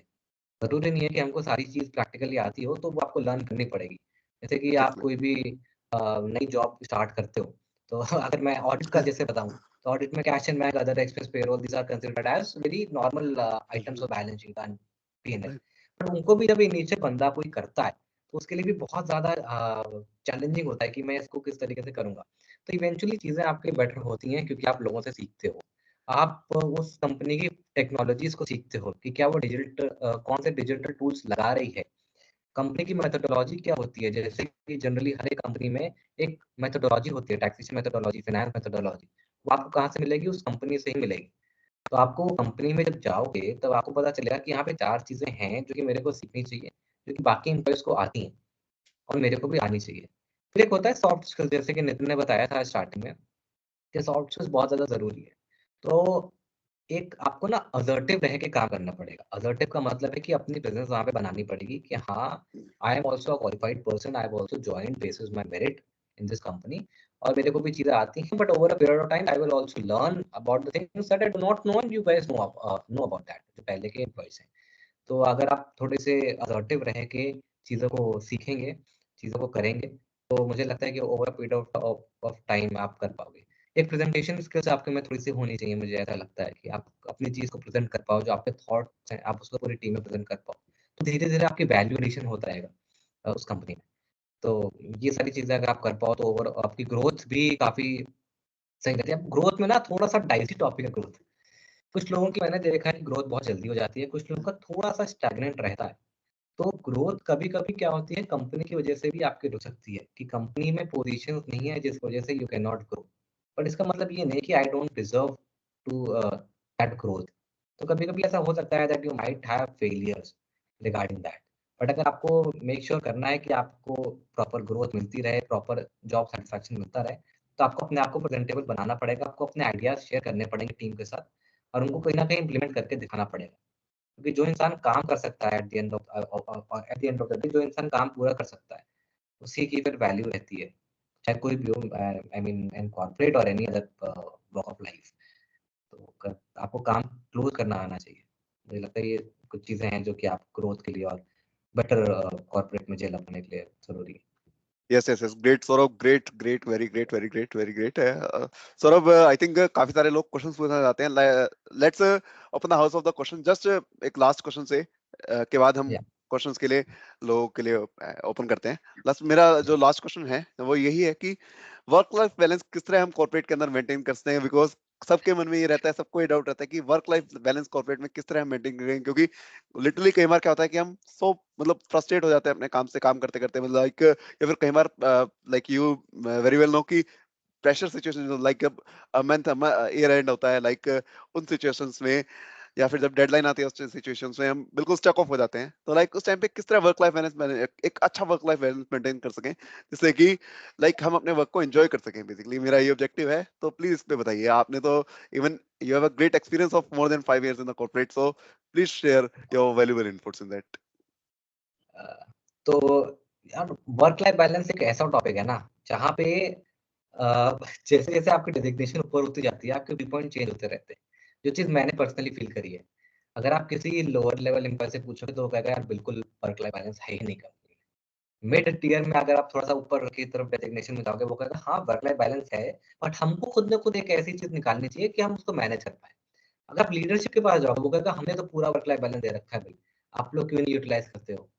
ज़रूरी नहीं है कि हमको सारी चीज़ प्रैक्टिकली आती हो, तो वो आपको लर्न करनी पड़ेगी। जैसे कि आप एग्जैक्टली। कोई भी नई जॉब स्टार्ट करते हो, तो अगर मैं ऑडिट का जैसे बताऊँ, तो ऑडिट में cash and bank, other expense, payroll, these are considered as very normal items of balance sheet and P&L। Right. But उनको भी जब इनिशियल बंदा कोई करता है, तो उसके लिए भी बहुत ज़्यादा चैलेंजिंग होता है कि मैं इसको किस तरीके से करूँगा। तो इवेंचुअली चीज़ें आपके बेटर होती हैं क्योंकि आप लोगों से सीखते हो। आप उस कंपनी की टेक्नोलॉजीज़ को सीखते हो कि क्या वो कौन से डिजिटल टूल्स लगा रही है। कंपनी की मेथोडोलॉजी क्या होती है? जैसे कि जनरली हर एक कंपनी में एक मेथोडोलॉजी होती है, टैक्सेशन मेथोडोलॉजी, फाइनेंस मेथोडोलॉजी। वो आपको कहाँ से मिलेगी? उस कंपनी से ही मिलेगी। तो आपको कंपनी में जब जाओगे तब आपको पता चलेगा कि यहाँ पे 4 चीज़ें हैं जो कि मेरे को सीखनी चाहिए, जो कि बाकी एम्प्लॉइज़ को आती हैं और मेरे को भी आनी चाहिए। फिर एक होता है सॉफ्ट स्किल्स, जैसे कि नितिन ने बताया था स्टार्टिंग में कि सॉफ्ट स्किल्स बहुत ज़्यादा ज़रूरी है। तो एक आपको ना असर्टिव रह के काम करना पड़ेगा। असर्टिव का मतलब है कि अपनी प्रेज़ेंस वहाँ पे बनानी पड़ेगी कि हाँ, I am also a qualified person, I have also joined basis my merit in this company और मेरे को भी चीज़ें आती हैं, but over a period of time I will also learn about the things that I do not know and you guys know about that, जो पहले के एम्प्लॉइज़ हैं। तो अगर आप थोड़े से असर्टिव रह के चीज़ों को सीखेंगे, चीज़ों को करेंगे, तो मुझे लगता है कि over a period of time आप कर पाओगे। एक प्रेज़ेंटेशन स्किल्स आपके में थोड़ी-सी होनी चाहिए, मुझे ऐसा लगता है कि आप अपनी चीज़ को प्रेज़ेंट कर पाओ, जो आपके थॉट्स हैं, आप उसको पूरी टीम में प्रेज़ेंट कर पाओ। तो धीरे-धीरे आपकी वैल्यू एडिशन होता रहेगा उस कंपनी में। तो ये सारी चीज़ें अगर आप कर पाओ तो ओवर आपकी ग्रोथ भी काफ़ी सही रहती है। अब ग्रोथ में ना थोड़ा-सा डाइसी टॉपिक है ग्रोथ। कुछ लोगों की मैंने देखा है कि ग्रोथ बहुत जल्दी हो जाती है, कुछ लोगों का थोड़ा-सा स्टैग्नेंट रहता है। तो ग्रोथ कभी-कभी क्या होती है, कंपनी की वजह से भी आपकी रुक सकती है कि कंपनी में पोज़ीशंस नहीं है जिस वजह से you can not grow. But इसका मतलब ये नहीं कि I don't deserve to that growth. तो कभी-कभी ऐसा हो सकता है that you might have failures regarding that. But अगर आपको मेक श्योर करना है कि आपको प्रॉपर ग्रोथ मिलती रहे, प्रॉपर जॉब सैटिस्फैक्शन मिलता रहे, तो आपको अपने आप को प्रेज़ेंटेबल बनाना पड़ेगा, आपको अपने आइडियाज़ शेयर करने पड़ेंगे टीम के साथ और उनको कहीं न कहीं इम्प्लीमेंट करके दिखाना पड़ेगा। क्योंकि जो इंसान काम कर सकता है at the end of the day, जो इंसान काम पूरा कर सकता है, उसी की फिर वैल्यू रहती है। चाहे कोई भी हो, आई मीन इन कॉर्पोरेट और any other walk of life. तो क आपको काम क्लोज़ करना आना चाहिए। मुझे लगता है ये कुछ चीज़ें हैं जो कि आप ग्रोथ के लिए और बेटर कॉर्पोरेट में जेल अपने के लिए ज़रूरी है। Yes yes yes, great Saurabh, great great, very great, very great, very great है। सौरभ, आई थिंक काफी सारे लोग क्वेश्चंस पूछना चाहते हैं। Let's open the house of the question. Just एक लास्ट क्वेश्चन से के बाद हम या क्वेश्चंस के लिए लोगों के लिए ओपन करते हैं। लास्ट मेरा जो लास्ट क्वेश्चन है वो यही है कि वर्क लाइफ बैलेंस किस तरह हम कॉर्पोरेट के अंदर मेंटेन करते हैं, बिकॉज सबके मन में ये रहता है, सबको ये डाउट रहता है कि वर्क लाइफ बैलेंस कॉर्पोरेट में किस तरह हम मेंटेन करेंगे, क्योंकि लिटरली कई बार क्या होता है कि हम सो मतलब फ्रस्ट्रेट हो जाते हैं अपने काम से, काम करते करते, मतलब लाइक, या फिर कई बार like you very well know कि pressure situation like month year end होता है, लाइक उन सिचुएशंस में या फिर जब डेडलाइन आती है उस सिचुएशंस में हम बिल्कुल स्टक ऑफ हो जाते हैं। तो लाइक उस टाइम पे किस तरह वर्क लाइफ बैलेंस, एक अच्छा वर्क लाइफ बैलेंस मेंटेन कर सकें, जिससे कि लाइक हम अपने वर्क को एंजॉय कर सकें। बेसिकली मेरा ये ऑब्जेक्टिव है, तो प्लीज इस पे बताइए। आपने तो even you have a great experience of more than 5 years in the corporate, so please share your valuable inputs in that. तो यार वर्क लाइफ बैलेंस एक ऐसा टॉपिक है ना, जहाँ पे जैसे-जैसे आपकी डेज़िग्नेशन ऊपर होती जाती है, आपके व्यू पॉइंट चेंज होते रहते हैं। जो चीज़ मैंने पर्सनली फ़ील करी है। अगर आप किसी लोअर लेवल एम्प्लॉयी से पूछोगे तो वो कहेगा यार बिल्कुल वर्क लाइफ बैलेंस है ही नहीं कंपनी में। मिड टियर में अगर आप थोड़ा-सा ऊपर की तरफ डेज़िग्नेशन में जाओगे, वो कहेगा हाँ, वर्क लाइफ बैलेंस है, बट हमको खुद न खुद एक ऐसी चीज़ निकालनी चाहिए कि हम उसको मैनेज कर पाएँ। अगर आप लीडरशिप के पास जाओगे, वो कहेगा हमने तो पूरा वर्क लाइफ बैलेंस दे रखा है भई, आप लोग क्यों नहीं यूटिलाइज़ करते हो?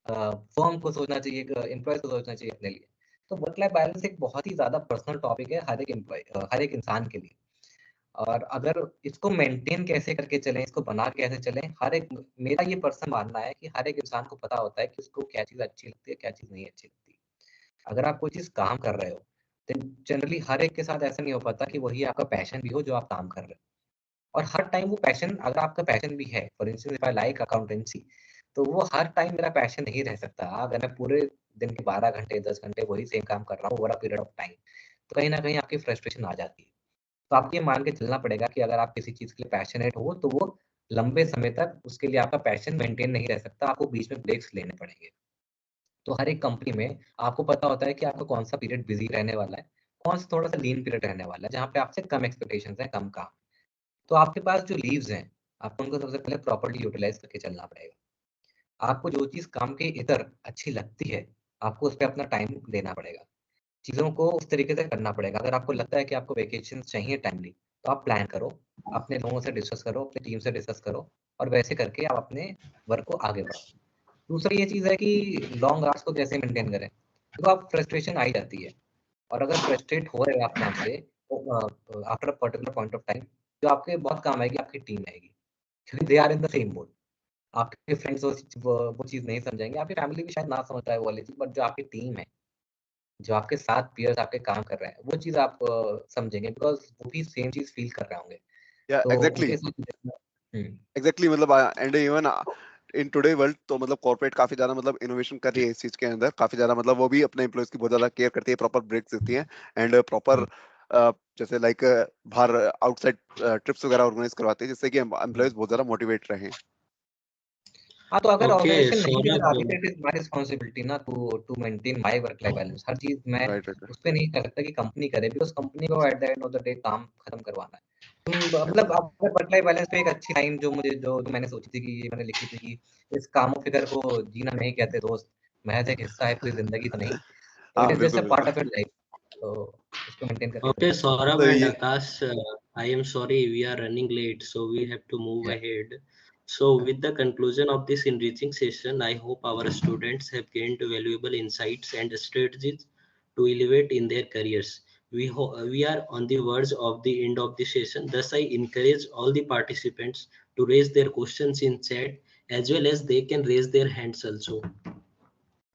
फर्म को सोचना चाहिए, एम्प्लॉयज़ को सोचना चाहिए अपने लिए। तो वर्क लाइफ बैलेंस एक बहुत ही ज़्यादा पर्सनल टॉपिक है हर एक इंसान के लिए। और अगर इसको मेंटेन कैसे करके चलें, इसको बना के कैसे चलें, हर एक मेरा ये पर्सनल मानना है कि हर एक इंसान को पता होता है कि उसको क्या चीज़ अच्छी लगती है, क्या चीज़ नहीं अच्छी लगती। अगर आप कोई चीज़ काम कर रहे हो, देन जनरली हर एक के साथ ऐसा नहीं हो पाता कि वही आपका पैशन भी हो जो आप काम कर रहे हो। और हर टाइम वो पैशन, अगर आपका पैशन भी है, for instance if I like accountancy, तो वो हर टाइम मेरा पैशन नहीं रह सकता। अगर मैं पूरे दिन के 12 घंटे, 10 घंटे वही सेम काम कर रहा हूँ over a period of time, तो कहीं न कहीं आपकी फ्रस्ट्रेशन आ जाती है। तो आपको ये मान के चलना पड़ेगा कि अगर आप किसी चीज़ के लिए पैशनेट हो, तो वो लंबे समय तक उसके लिए आपका पैशन मेंटेन नहीं रह सकता, आपको बीच में ब्रेक्स लेने पड़ेंगे। तो हर एक कंपनी में आपको पता होता है कि आपका कौन-सा पीरियड बिज़ी रहने वाला है, कौन-सा थोड़ा-सा लीन पीरियड रहने वाला है, जहाँ पे आपसे कम एक्सपेक्टेशंस हैं, कम काम। तो आपके पास जो लीव्स हैं, आपको उनको सबसे पहले प्रॉपर्ली यूटिलाइज़ करके चलना पड़ेगा। आपको जो चीज़ काम के इतर अच्छी लगती है, आपको उस पे अपना टाइम देना पड़ेगा। चीज़ों को उस तरीके से करना पड़ेगा। अगर आपको लगता है कि आपको वेकेशंस चाहिए टाइमली, तो आप प्लान करो, अपने लोगों से डिस्कस करो, अपनी टीम से डिस्कस करो और वैसे करके आप अपने वर्क को आगे बढ़ाओ। दूसरा ये चीज है कि लॉन्ग आवर्स को कैसे मेंटेन करें, तो आप फ्रस्ट्रेशन आई जाती है, और अगर फ्रस्ट्रेट हो रहे हैं आप काम से after a particular point of time, जो आपके बहुत काम आएगी आपकी टीम आएगी, क्योंकि they are in the same boat. आपके फ्रेंड्स वो चीज नहीं समझेंगे, आपकी फैमिली भी शायद ना समझ पाए वो वाली चीज, बट जो आपकी टीम है, जो आपके साथ पीयर्स आपके काम कर रहे हैं, वो चीज आप समझेंगे, बिकॉज वो भी सेम चीज फील कर रहे होंगे, या तो एग्जैक्टली उनके साथ एग्जैक्टली मतलब and even in today world तो मतलब कॉर्पोरेट काफी ज्यादा मतलब इनोवेशन कर रही है इस चीज के अंदर, काफी ज्यादा मतलब वो भी अपने एम्प्लॉयज की बहुत ज्यादा केयर करती है, प्रॉपर ब्रेक्स देती है एंड प्रॉपर जैसे लाइक बाहर आउटसाइड ट्रिप्स वगैरह ऑर्गेनाइज करवाते हैं, जिससे कि एम्प्लॉयज बहुत ज्यादा मोटिवेट रहे। हाँ, तो अगर ओके ऑर्गेनाइजेशन नहीं भी चला रही सौरभ, है, इट इज माय रिस्पांसिबिलिटी ना to maintain my work life balance. हर चीज मैं राइट राइट उस पे नहीं कर सकता कि कंपनी करे, बिकॉज कंपनी को at the end of the day काम खत्म करवाना है। मतलब अब वर्क लाइफ बैलेंस पे एक अच्छी लाइन जो मैंने सोची थी, कि ये मैंने लिखी थी कि इस कामो फिकर को जीना नहीं कहते दोस्त, महज एक हिस्सा है, पूरी जिंदगी तो नहीं, तो इट हाँ इज जस्ट बिल्कुल अ पार्ट बिल्कुल। ऑफ योर लाइफ, तो उसको मेंटेन करके okay, चलना Saurabh तो and ये Akash, I am sorry we are running late, so we have to move चाहिए। ahead. So, with the conclusion of this enriching session, I hope our students have gained valuable insights and strategies to elevate in their careers. We are on the verge of the end of the session. Thus, I encourage all the participants to raise their questions in chat, as well as they can raise their hands also.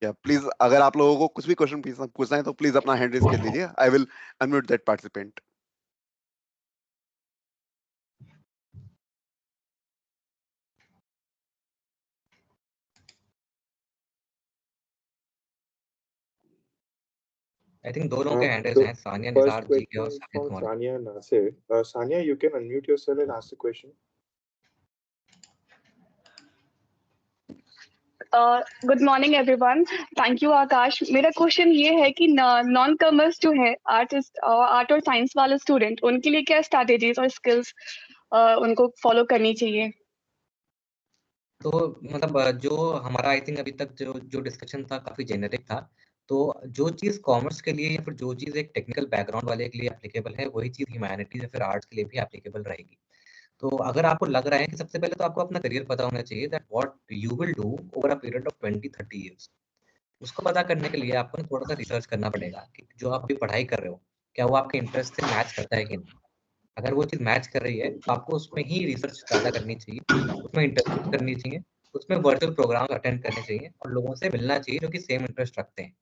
या please अगर आप लोगों को कुछ भी question पूछना है तो प्लीज अपना हैंड रेज कर लीजिए, I will unmute that participant. I think दो लोगों के हैंडल्स The हैं, सानिया first निसार जी के question और is Saket from Kumar. Sania Nasir. Sania, you can unmute yourself and ask the question. Good morning everyone. Thank you Akash. मेरा question ये है कि नॉन कॉमर्स जो है, आर्ट और साइंस वाले स्टूडेंट, उनके लिए क्या स्ट्रैटेजीज और स्किल्स उनको फॉलो करनी चाहिए? तो मतलब जो हमारा आई थिंक अभी तक जो डिस्कशन था काफी जेनेरिक था, तो जो चीज कॉमर्स के लिए या फिर जो चीज एक टेक्निकल बैकग्राउंड वाले के लिए एप्लीकेबल है, वही चीज ह्यूमैनिटीज या फिर आर्ट्स के लिए भी एप्लीकेबल रहेगी। तो अगर आपको लग रहा है कि सबसे पहले तो आपको अपना करियर पता होना चाहिए, that what you will do over a period of 20-30 years. उसको पता करने के लिए आपको ना थोड़ा सा रिसर्च करना पड़ेगा कि जो आप अभी पढ़ाई कर रहे हो, क्या वो आपके इंटरेस्ट से मैच करता है कि नहीं। अगर वो चीज़ मैच कर रही है, तो आपको उसमें ही रिसर्च ज़्यादा करनी चाहिए, उसमें इंटर्नशिप करनी चाहिए, उसमें वर्चुअल प्रोग्राम्स अटेंड करने चाहिए और लोगों से मिलना चाहिए जो कि सेम इंटरेस्ट रखते हैं।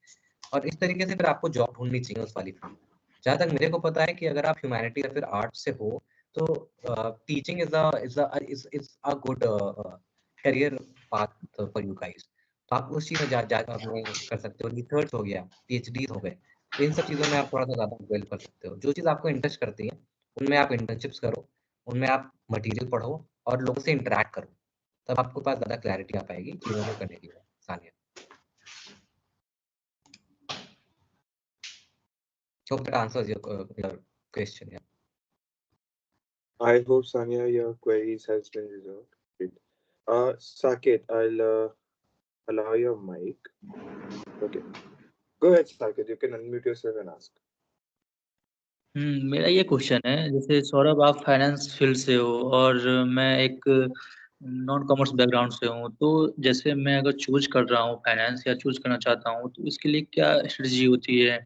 और इस तरीके से फिर आपको जॉब ढूँढनी चाहिए उस वाली फील्ड। जहाँ तक मेरे को पता है कि अगर आप ह्यूमैनिटी या फिर आर्ट्स से हो, तो teaching is a good career path for you guys. तो आप उस चीज़ में जा जा अपने कर सकते हो, रिसर्च हो गया, पीएचडी हो गए, तो इन सब चीज़ों में आप थोड़ा-सा ज़्यादा डेवलप कर सकते हो। जो चीज़ आपको इंटरेस्ट करती है, उनमें आप इंटर्नशिप्स करो, उनमें आप मटेरियल पढ़ो और लोगों से इंटरैक्ट करो, तब आपके पास ज़्यादा क्लैरिटी आ पाएगी चीज़ों को करने के लिए। Sania, hope that answers your question. Yeah. I hope, Sania, your queries has been resolved. Great. Saket, I'll allow your mic. Okay. Go ahead, Saket. You can unmute yourself and ask. मेरा ये question है, जैसे सौरभ आप finance field से हो और मैं एक नॉन कॉमर्स बैकग्राउंड से हूँ, तो जैसे मैं अगर चूज कर रहा हूँ फाइनेंस या चूज करना चाहता हूँ, तो इसके लिए क्या स्ट्रेटजी होती है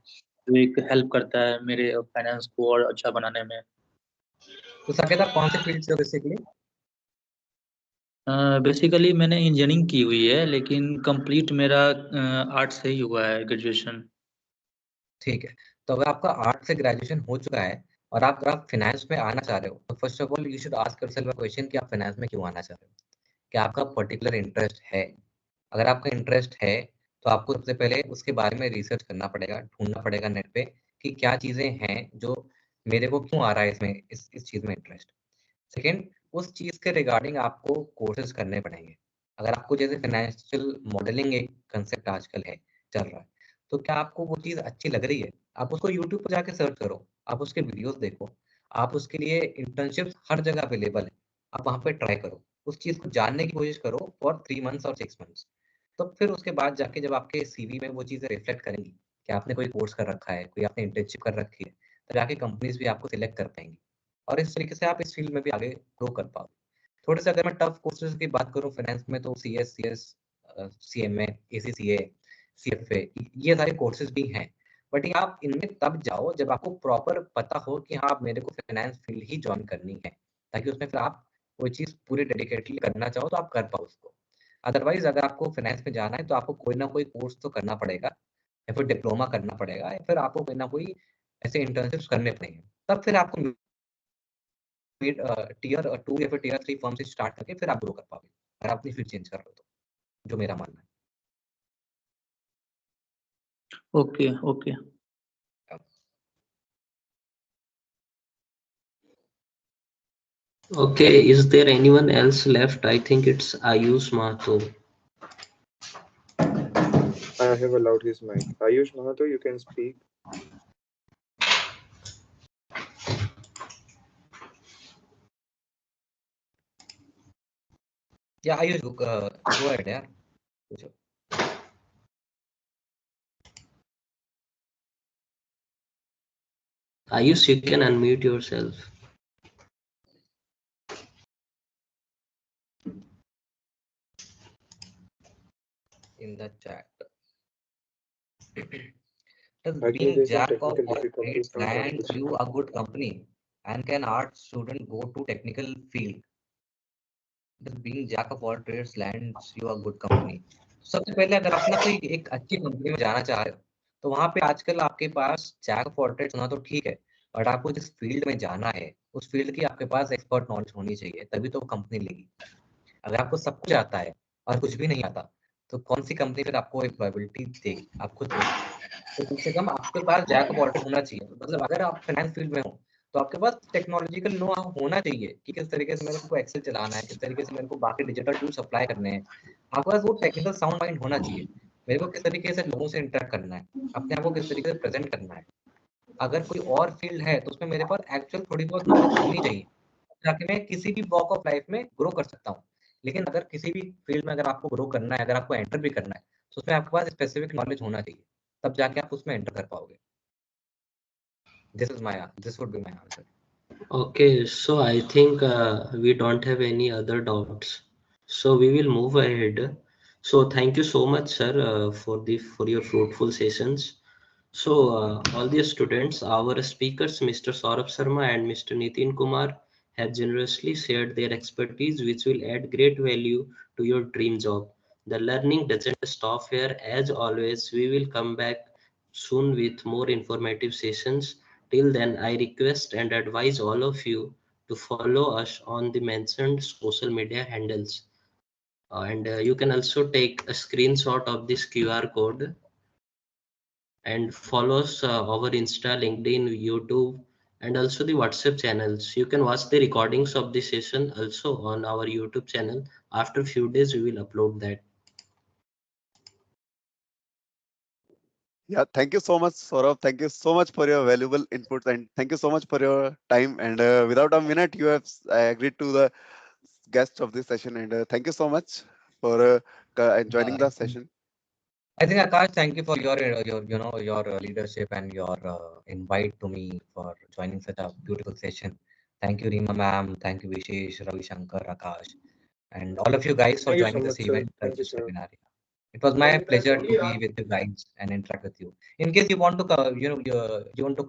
जो एक हेल्प करता है मेरे फाइनेंस को और अच्छा बनाने में? तो साकेत, आप कौन से फील्ड से हो बेसिकली? बेसिकली मैंने इंजीनियरिंग की हुई है, लेकिन कंप्लीट मेरा आर्ट से ही हुआ है ग्रेजुएशन। ठीक है, तो अगर आपका आर्ट से ग्रेजुएशन हो चुका है और आप फाइनेंस में आना चाह रहे हो, तो first of all you should ask yourself a question कि आप फाइनेंस में क्यों आना चाह रहे हो? क्या आपका पर्टिकुलर इंटरेस्ट है? अगर आपका इंटरेस्ट है, तो आपको सबसे पहले उसके बारे में रिसर्च करना पड़ेगा, ढूँढना पड़ेगा नेट पे कि क्या चीज़ें हैं जो मेरे को क्यों आ रहा है इसमें इस चीज़ में इंटरेस्ट। सेकंड, उस चीज़ के रिगार्डिंग आपको कोर्सेज़ करने पड़ेंगे। अगर आपको जैसे फाइनेंशियल मॉडलिंग एक कांसेप्ट आजकल है, चल रहा है, तो क्या आपको वो चीज़ अच्छी लग रही है? आप उसको यूट्यूब पे जाके सर्च करो, आप उसके वीडियोज़ देखो, आप उसके लिए इंटर्नशिप्स हर जगह अवेलेबल है, आप वहाँ पे ट्राई करो। उस चीज़ को जानने की कोशिश करो फॉर 3 मंथ्स और 6 मंथ्स। तो फिर उसके बाद जाके जब आपके सीवी में वो चीज़ें रिफ्लेक्ट करेंगी कि आपने कोई कोर्स कर रखा है, कोई आपने इंटर्नशिप कर रखी है, तब जाके कंपनीज़ भी आपको सिलेक्ट कर पाएँगी और इस तरीके से आप इस फील्ड में भी आगे ग्रो कर पाओ। थोड़े से अगर मैं टफ कोर्सेज़ की बात करूँ फाइनेंस में, तो सीएस CMA, ACCA, CFA, ये सारे कोर्सेज भी हैं, बट आप इनमें तब जाओ जब आपको प्रॉपर पता हो कि हाँ मेरे को फाइनेंस फील्ड ही ज्वाइन करनी है, ताकि उसमें फिर आप कोई चीज़ पूरी डेडिकेटली करना चाहो तो आप कर पाओ उसको। अदरवाइज अगर आपको फाइनेंस में जाना है तो आपको कोई ना कोई कोर्स तो करना पड़ेगा, या फिर डिप्लोमा करना पड़ेगा, या फिर आपको कोई ना कोई ऐसे इंटर्नशिप्स करने पड़ेंगे, तब फिर आपको टियर 2 या फिर टियर 3 फर्म से स्टार्ट करके फिर आप ग्रो कर पाओगे, अगर आप अपनी फील्ड चेंज कर रहे हो तो, जो मेरा मानना है। Okay okay. Okay, is there anyone else left? I think it's Ayush Mahato. I have allowed his mic. Ayush Mahato, you can speak. Yeah, Ayush, go ahead, यार पूछो। Ayush, you can unmute yourself. In the chat. Does I think being there's some jack of technical all difficulties trades from land Rakesh. you a good company? And can art student go to technical field? Does being jack of all trades lands you a good company? सबसे पहले अगर आप ना कोई एक अच्छी company में जाना चाह रहे हो, तो वहाँ पे आजकल आपके पास जैक ऑफ ऑल ट्रेड्स होना तो ठीक है, बट आपको जिस फील्ड में जाना है उस फील्ड की आपके पास एक्सपर्ट नॉलेज होनी चाहिए, तभी तो कंपनी लेगी। अगर आपको सब कुछ आता है और कुछ भी नहीं आता, तो कौन सी कंपनी फिर आपको एम्प्लॉयबिलिटी देगी? आप खुद सोचो। तो कम से कम आपके पास जैक ऑफ ऑल ट्रेड्स होना चाहिए। मतलब अगर आप फाइनेंस फील्ड में हो, तो आपके पास टेक्नोलॉजिकल नो हाउ होना चाहिए कि किस तरीके से मेरे को एक्सेल चलाना है, किस तरीके से मेरे को बाकी डिजिटल टूल्स अप्लाई करने हैं। आपके पास वो टेक्निकल साउंड माइंड होना चाहिए। मेरे को किस तरीके से लोगों से इंटरेक्ट करना है, अपने आप को किस तरीके से प्रेजेंट करना है। अगर कोई और फील्ड है तो उसमें मेरे पास एक्चुअल थोड़ी बहुत नॉलेज होनी चाहिए, ताकि मैं किसी भी वॉक ऑफ लाइफ में ग्रो कर सकता हूँ। लेकिन अगर किसी भी फील्ड में अगर आपको ग्रो करना है, अगर आपको एंटर भी करना है, तो उसमें आपके पास स्पेसिफिक नॉलेज होना चाहिए, तब जाके आप उसमें एंटर कर पाओगे। This would be my answer. Okay, so I think we don't have any other doubts. So we will move ahead. So thank you so much, sir, for your fruitful sessions. So all the students, our speakers, Mr. Saurabh Sharma and Mr. Nitin Kumar, have generously shared their expertise, which will add great value to your dream job. The learning doesn't stop here. As always, we will come back soon with more informative sessions. Till then, I request and advise all of you to follow us on the mentioned social media handles. And you can also take a screenshot of this QR code and follow us our Insta, LinkedIn, YouTube, and also the WhatsApp channels. You can watch the recordings of the session also on our YouTube channel. After a few days, we will upload that. Yeah, thank you so much, Saurabh. Thank you so much for your valuable inputs, and thank you so much for your time. And without a minute, you have agreed to the guest of this session. And thank you so much for joining the session. I think Akash, thank you for your leadership and your invite to me for joining such a beautiful session. Thank you, Reema ma'am. Thank you, Vishesh, Ravi Shankar, Akash, and all of you guys for Thank you so joining much, this sir. event, Thank you, this sir. webinar. It was my pleasure to be with you guys and interact with you. In case you want to, you want to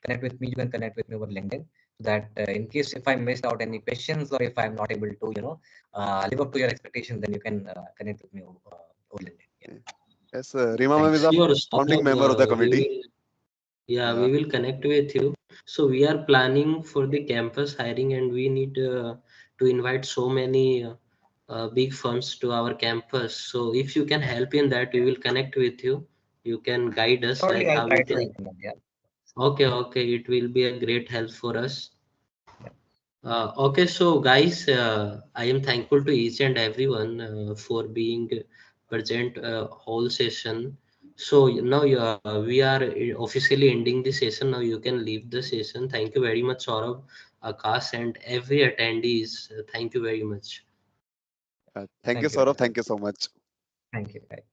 connect with me, you can connect with me over LinkedIn. So that in case if I missed out any questions or if I'm not able to, live up to your expectations, then you can connect with me over LinkedIn. Yeah. Yes, Reema ma'am is a Sure, founding Saurabh, member of the committee. we will connect with you. So we are planning for the campus hiring, and we need to invite so many big firms to our campus. So if you can help in that, we will connect with you. You can guide us Surely like I'll how try we to can. recommend. Yeah. Okay, it will be a great help for us. Okay, so guys, I am thankful to each and everyone for being present whole session. So now we are officially ending the session. Now you can leave the session. Thank you very much, Saurabh, Akash, and every attendees. Thank you very much. Thank you, Saurabh. Thank you so much. Thank you. Bye.